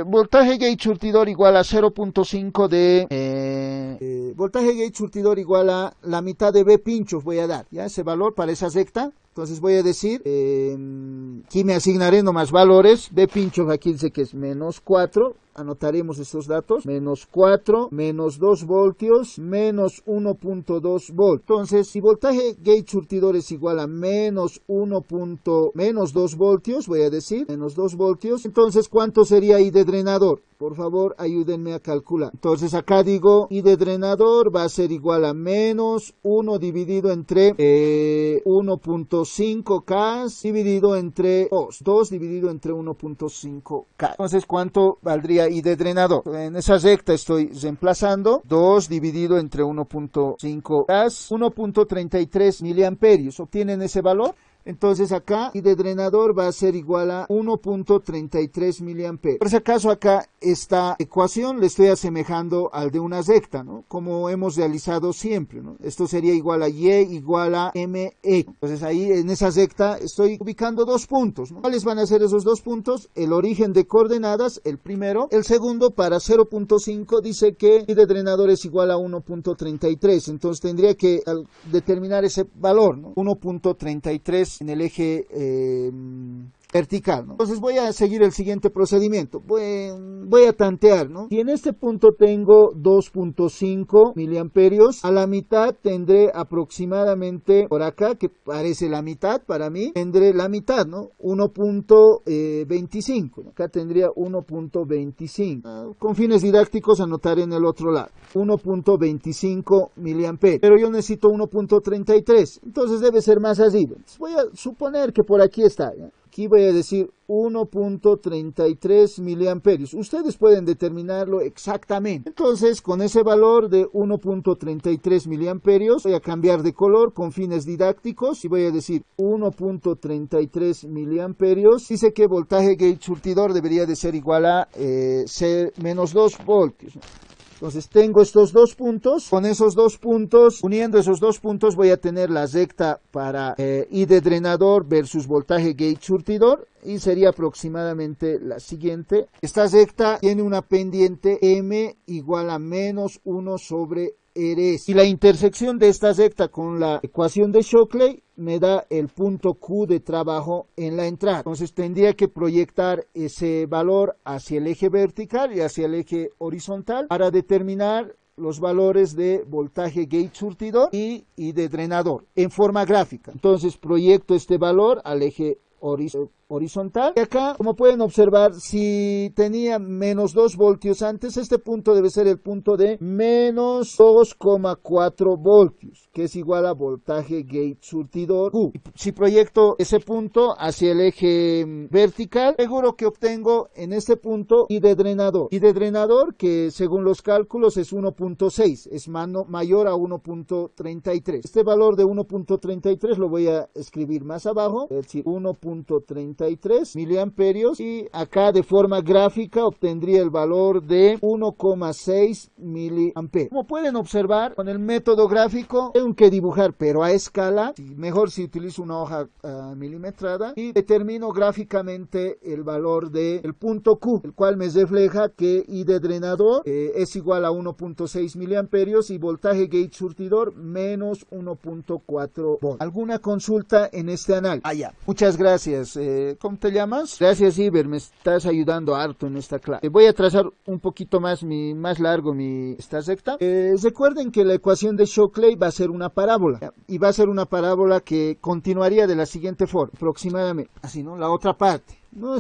B: Voltaje gate surtidor igual a 0.5 de... voltaje gate surtidor igual a la mitad de B pinchos voy a dar, ¿ya? Ese valor para esa recta. Entonces voy a decir, aquí me asignaré nomás valores. B pinchos aquí dice que es menos 4. Anotaremos estos datos. Menos 4, menos 2 voltios, menos 1.2 volt. Entonces, si voltaje gate surtidor es igual a menos 2 voltios, voy a decir, menos 2 voltios. Entonces, ¿cuánto sería I de drenador? Por favor, ayúdenme a calcular. Entonces, acá digo, I de drenador va a ser igual a menos 1 dividido entre 1.5 K dividido entre 2. 2 dividido entre 1.5 K. Entonces, ¿cuánto valdría I de drenador? En esa recta estoy reemplazando 2 dividido entre 1.5 K, 1.33 miliamperios. ¿Obtienen ese valor? Entonces acá I de drenador va a ser igual a 1.33 miliamperes. Por si acaso acá esta ecuación le estoy asemejando al de una recta, ¿no? Como hemos realizado siempre, ¿no? Esto sería igual a Y igual a ME. Entonces ahí en esa recta estoy ubicando dos puntos, ¿no? ¿Cuáles van a ser esos dos puntos? El origen de coordenadas, el primero. El segundo, para 0.5 dice que I de drenador es igual a 1.33. Entonces tendría que determinar ese valor, ¿no? 1.33 en el eje vertical, ¿no? Entonces voy a seguir el siguiente procedimiento. Voy a tantear, ¿no? Si en este punto tengo 2.5 miliamperios, a la mitad tendré aproximadamente, por acá, que parece la mitad para mí, tendré la mitad, ¿no? 1.25. Acá tendría 1.25. Con fines didácticos anotaré en el otro lado. 1.25 miliamperios. Pero yo necesito 1.33. Entonces debe ser más así. Entonces voy a suponer que por aquí está, ¿ya? Aquí voy a decir 1.33 miliamperios. Ustedes pueden determinarlo exactamente. Entonces, con ese valor de 1.33 miliamperios, voy a cambiar de color con fines didácticos y voy a decir 1.33 miliamperios. Dice que voltaje gate surtidor debería de ser igual a menos 2 voltios. Entonces tengo estos dos puntos, con esos dos puntos, uniendo esos dos puntos voy a tener la recta para I de drenador versus voltaje gate surtidor y sería aproximadamente la siguiente. Esta recta tiene una pendiente M igual a menos 1 sobre RS. Y la intersección de esta recta con la ecuación de Shockley me da el punto Q de trabajo en la entrada. Entonces tendría que proyectar ese valor hacia el eje vertical y hacia el eje horizontal para determinar los valores de voltaje gate surtidor y de drenador en forma gráfica. Entonces proyecto este valor al eje horizontal. Y acá, como pueden observar, si tenía menos 2 voltios antes, este punto debe ser el punto de menos 2,4 voltios, que es igual a voltaje gate surtidor Q. Si proyecto ese punto hacia el eje vertical, seguro que obtengo en este punto I de drenador. I de drenador, que según los cálculos es 1.6, es mayor a 1.33. Este valor de 1.33 lo voy a escribir más abajo, es decir, 1.33 miliamperios, y acá de forma gráfica obtendría el valor de 1,6 miliamperios. Como pueden observar, con el método gráfico tengo que dibujar, pero a escala, mejor si utilizo una hoja milimetrada, y determino gráficamente el valor del punto Q, el cual me refleja que I de drenador es igual a 1.6 miliamperios y voltaje gate surtidor menos 1.4 volts. ¿Alguna consulta en este análisis? Ya. Muchas gracias. ¿Cómo te llamas? Gracias, Iber, me estás ayudando harto en esta clase. Voy a trazar un poquito más largo esta recta. Recuerden que la ecuación de Shockley va a ser una parábola, y va a ser una parábola que continuaría de la siguiente forma, aproximadamente, así, ¿no? La otra parte. No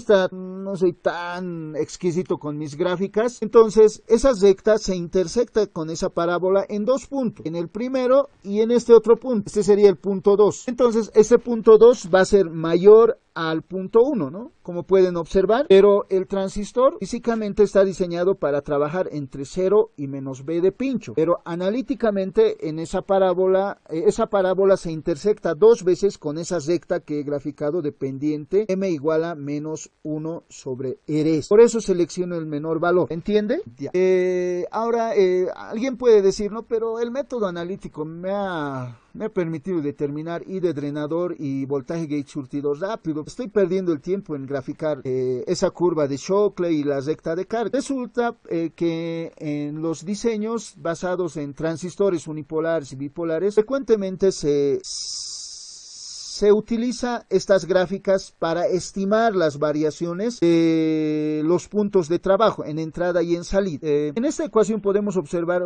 B: soy tan exquisito con mis gráficas. Entonces, esa recta se intersecta con esa parábola en dos puntos. En el primero y en este otro punto. Este sería el punto 2. Entonces, este punto 2 va a ser mayor al punto 1, ¿no? Como pueden observar. Pero el transistor físicamente está diseñado para trabajar entre 0 y menos B de pincho. Pero analíticamente en esa parábola se intersecta dos veces con esa recta que he graficado de pendiente M igual a menos 1 sobre RS. Por eso selecciono el menor valor. ¿Entiende? Ya. Ahora, alguien puede decir, no, pero el método analítico me ha permitido determinar I de drenador y voltaje gate surtidor rápido. Estoy perdiendo el tiempo en graficar esa curva de Shockley y la recta de carga. Resulta que en los diseños basados en transistores unipolares y bipolares, frecuentemente se utiliza estas gráficas para estimar las variaciones de los puntos de trabajo en entrada y en salida. En esta ecuación podemos observar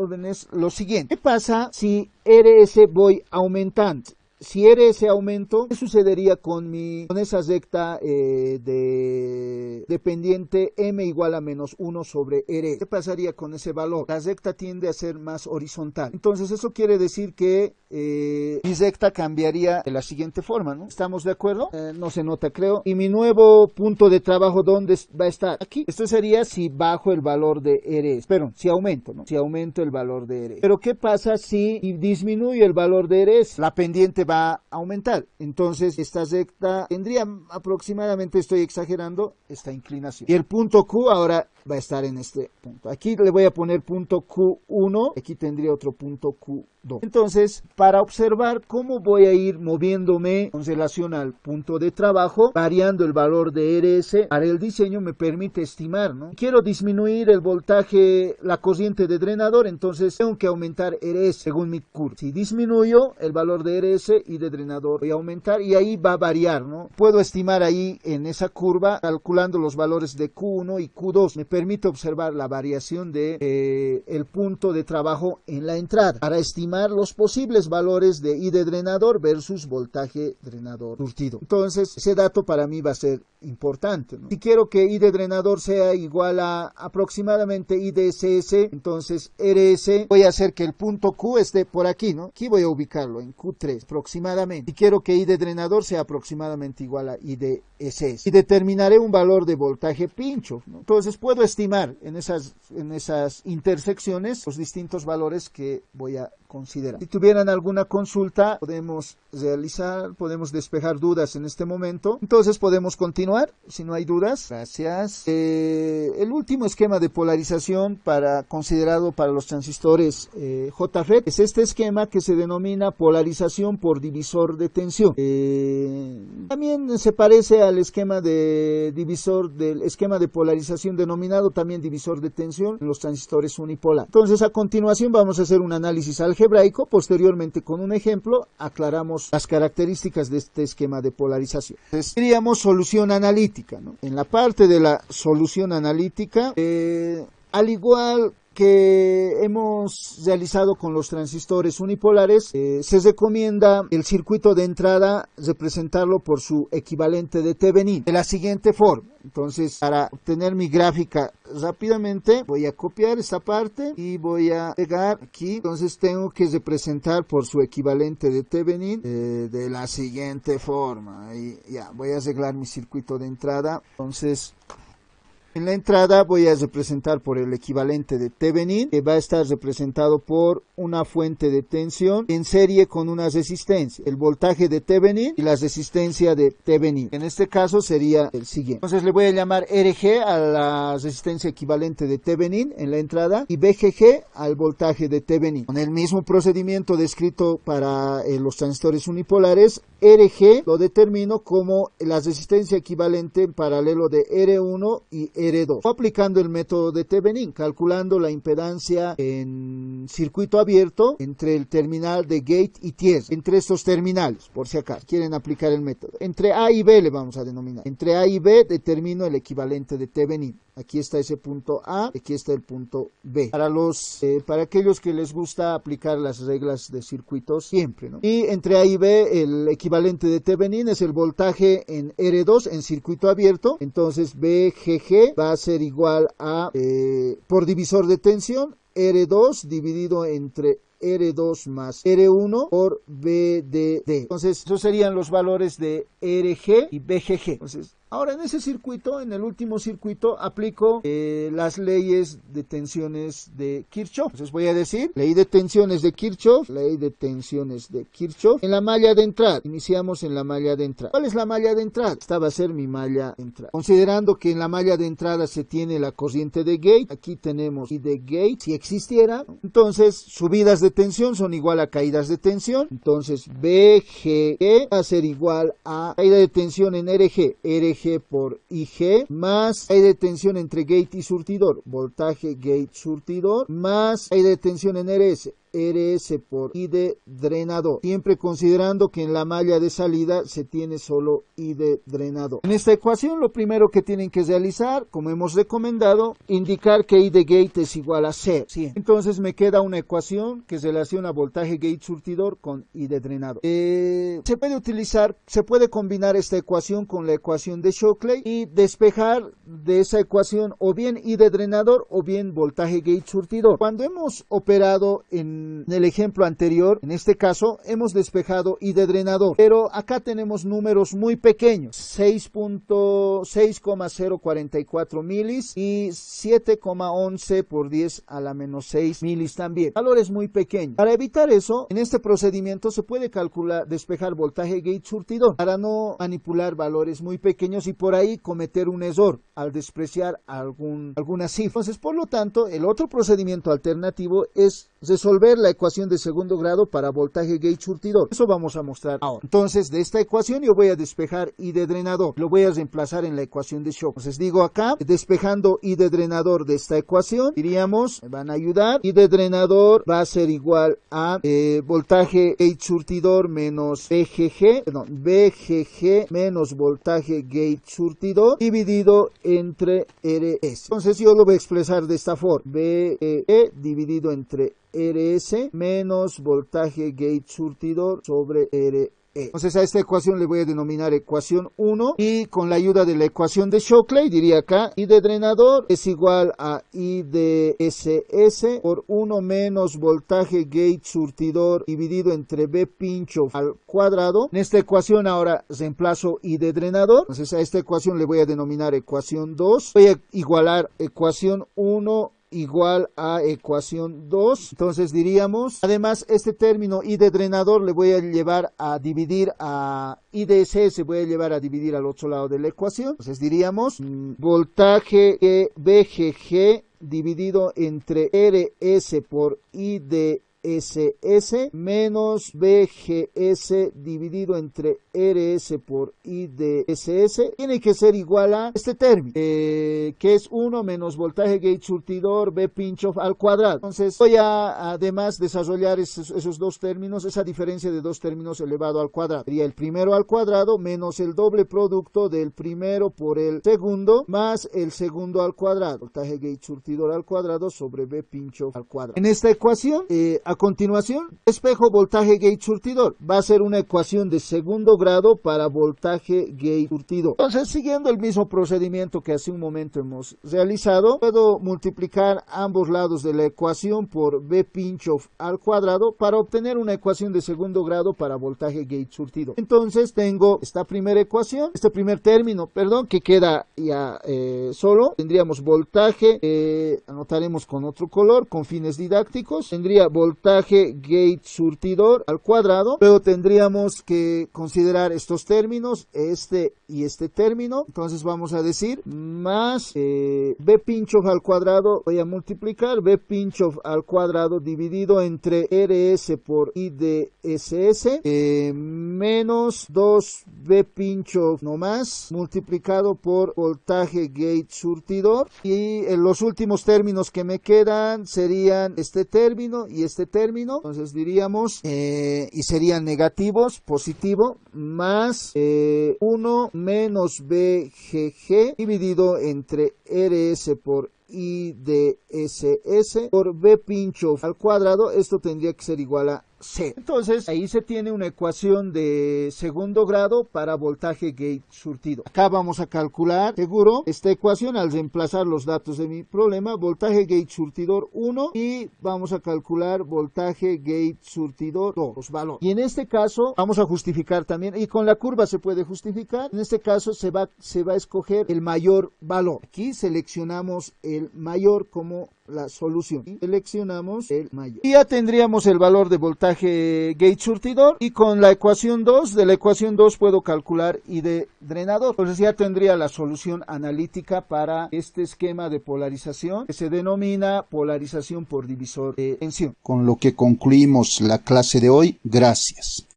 B: lo siguiente. ¿Qué pasa si RS voy aumentando? Si RS aumento, ¿qué sucedería con esa recta de pendiente M igual a menos 1 sobre RS? ¿Qué pasaría con ese valor? La recta tiende a ser más horizontal. Entonces eso quiere decir que mi recta cambiaría de la siguiente forma, ¿no? ¿Estamos de acuerdo? No se nota, creo. Y mi nuevo punto de trabajo, ¿dónde va a estar? Aquí. Esto sería si bajo el valor de RS. Perdón, si aumento, ¿no? Si aumento el valor de RS. Pero ¿qué pasa si disminuye el valor de RS? La pendiente va va a aumentar. Entonces esta recta tendría aproximadamente, estoy exagerando, esta inclinación. Y el punto Q ahora va a estar en este punto. Aquí le voy a poner punto Q1, aquí tendría otro punto Q2. Entonces, para observar cómo voy a ir moviéndome con relación al punto de trabajo, variando el valor de RS, para el diseño me permite estimar, ¿no? Quiero disminuir el voltaje, la corriente de drenador, entonces tengo que aumentar RS según mi curva. Si disminuyo el valor de RS y de drenador, voy a aumentar y ahí va a variar, ¿no? Puedo estimar ahí en esa curva, calculando los valores de Q1 y Q2. Me permite observar la variación de el punto de trabajo en la entrada para estimar los posibles valores de I de drenador versus voltaje drenador surtido. Entonces ese dato para mí va a ser importante, ¿no? Si quiero que I de drenador sea igual a aproximadamente I de SS, entonces RS, voy a hacer que el punto Q esté por aquí, ¿no? Aquí voy a ubicarlo en Q3 aproximadamente. Y quiero que I de drenador sea aproximadamente igual a I de SS. Y determinaré un valor de voltaje pincho, ¿no? Entonces puedo estimar en esas intersecciones los distintos valores que voy a considerar. Si tuvieran alguna consulta, podemos despejar dudas en este momento. Entonces podemos continuar, si no hay dudas. Gracias. El último esquema de polarización considerado para los transistores JFET es este esquema que se denomina polarización por divisor de tensión. También se parece al esquema del esquema de polarización denominado también divisor de tensión en los transistores unipolar. Entonces a continuación vamos a hacer un análisis algebraico. Posteriormente con un ejemplo aclaramos las características de este esquema de polarización. Entonces diríamos solución analítica, ¿no? En la parte de la solución analítica, al igual que hemos realizado con los transistores unipolares, se recomienda el circuito de entrada representarlo por su equivalente de Thevenin de la siguiente forma. Entonces, para obtener mi gráfica rápidamente, voy a copiar esta parte y voy a pegar aquí. Entonces tengo que representar por su equivalente de Thevenin de la siguiente forma. Y ya, voy a arreglar mi circuito de entrada. Entonces, en la entrada voy a representar por el equivalente de Thevenin, que va a estar representado por una fuente de tensión en serie con una resistencia, el voltaje de Thevenin y la resistencia de Thevenin. En este caso sería el siguiente. Entonces le voy a llamar RG a la resistencia equivalente de Thevenin en la entrada y BGG al voltaje de Thevenin. Con el mismo procedimiento descrito para los transistores unipolares, RG lo determino como la resistencia equivalente en paralelo de R1 y R2, o aplicando el método de Thevenin, calculando la impedancia en circuito abierto entre el terminal de gate y tierra, entre estos terminales, por si acaso quieren aplicar el método. Entre A y B le vamos a denominar. Entre A y B determino el equivalente de Thevenin. Aquí está ese punto A, aquí está el punto B. Para aquellos que les gusta aplicar las reglas de circuitos siempre, ¿no? Y entre A y B el equivalente de Thevenin es el voltaje en R2 en circuito abierto. Entonces BGG va a ser igual a, por divisor de tensión, R2 dividido entre R2 más R1 por BDD. Entonces, esos serían los valores de RG y BGG. Entonces, ahora en ese circuito, en el último circuito, aplico las leyes de tensiones de Kirchhoff. Entonces voy a decir, ley de tensiones de Kirchhoff, ley de tensiones de Kirchhoff. En la malla de entrada, iniciamos en la malla de entrada. ¿Cuál es la malla de entrada? Esta va a ser mi malla de entrada. Considerando que en la malla de entrada se tiene la corriente de gate, aquí tenemos I de gate, si existiera, ¿no? Entonces subidas de tensión son igual a caídas de tensión. Entonces BGE va a ser igual a caída de tensión en RG por IG, más caída de tensión entre gate y surtidor, voltaje gate surtidor, más caída de tensión en RS por I de drenador, siempre considerando que en la malla de salida se tiene solo I de drenador. En esta ecuación lo primero que tienen que realizar, como hemos recomendado, indicar que I de gate es igual a 0. Entonces me queda una ecuación que relaciona voltaje gate surtidor con I de drenador. Se puede combinar esta ecuación con la ecuación de Shockley y despejar de esa ecuación o bien I de drenador o bien voltaje gate surtidor. Cuando hemos operado en en el ejemplo anterior, en este caso, hemos despejado I de drenador, pero acá tenemos números muy pequeños, 6,044 milis y 7,11 por 10 a la menos 6 milis también, valores muy pequeños. Para evitar eso, en este procedimiento se puede calcular, despejar voltaje gate surtidor para no manipular valores muy pequeños y por ahí cometer un error al despreciar alguna cifra. Entonces, por lo tanto, el otro procedimiento alternativo es resolver la ecuación de segundo grado para voltaje gate surtidor. Eso vamos a mostrar ahora. Entonces, de esta ecuación yo voy a despejar I de drenador. Lo voy a reemplazar en la ecuación de shock. Entonces, digo acá, despejando I de drenador de esta ecuación, diríamos, me van a ayudar, I de drenador va a ser igual a voltaje gate surtidor menos VGG menos voltaje gate surtidor dividido entre RS. Entonces, yo lo voy a expresar de esta forma, VGG dividido entre RS menos voltaje gate surtidor sobre RS. Entonces a esta ecuación le voy a denominar ecuación 1 y con la ayuda de la ecuación de Shockley diría acá I de drenador es igual a I de SS por 1 menos voltaje gate surtidor dividido entre B pincho al cuadrado. En esta ecuación ahora reemplazo I de drenador, entonces a esta ecuación le voy a denominar ecuación 2, voy a igualar ecuación 1 igual a ecuación 2, entonces diríamos, además este término I de drenador le voy a llevar a dividir a I de SS, voy a llevar a dividir al otro lado de la ecuación, entonces diríamos voltaje VGG dividido entre RS por I de SS menos VGS dividido entre RS por I de SS tiene que ser igual a este término, que es 1 menos voltaje gate surtidor B pinch off al cuadrado. Entonces voy a además desarrollar esos dos términos, esa diferencia de dos términos elevado al cuadrado. Sería el primero al cuadrado menos el doble producto del primero por el segundo más el segundo al cuadrado. Voltaje gate surtidor al cuadrado sobre B pinch off al cuadrado. En esta ecuación, a continuación, despejo voltaje gate surtidor. Va a ser una ecuación de segundo grado para voltaje gate surtidor. Entonces, siguiendo el mismo procedimiento que hace un momento hemos realizado, puedo multiplicar ambos lados de la ecuación por B pinch off al cuadrado para obtener una ecuación de segundo grado para voltaje gate surtidor. Entonces, tengo esta primera ecuación, este primer término, perdón, que queda ya solo. Tendríamos voltaje, anotaremos con otro color, con fines didácticos. Tendría voltaje gate surtidor al cuadrado. Luego tendríamos que considerar estos términos, este y este término. Entonces vamos a decir más B pinch off al cuadrado, voy a multiplicar B pinch off al cuadrado dividido entre RS por I de SS menos 2 B pinch off no más multiplicado por voltaje gate surtidor, y los últimos términos que me quedan serían este término y este término. Entonces diríamos y serían negativos, positivo, más 1 menos BGG dividido entre RS por I de SS por B pinch off al cuadrado. Esto tendría que ser igual a C. Entonces ahí se tiene una ecuación de segundo grado para voltaje gate surtido. Acá vamos a calcular seguro esta ecuación al reemplazar los datos de mi problema, voltaje gate surtidor 1, y vamos a calcular voltaje gate surtidor 2, los valores. Y en este caso vamos a justificar también, y con la curva se puede justificar, en este caso se va a escoger el mayor valor. Aquí seleccionamos el mayor como la solución y seleccionamos el mayor. Y ya tendríamos el valor de voltaje gate surtidor, y con la ecuación 2, de la ecuación 2 puedo calcular I de drenador. Entonces ya tendría la solución analítica para este esquema de polarización que se denomina polarización por divisor de tensión.
A: Con lo que concluimos la clase de hoy. Gracias.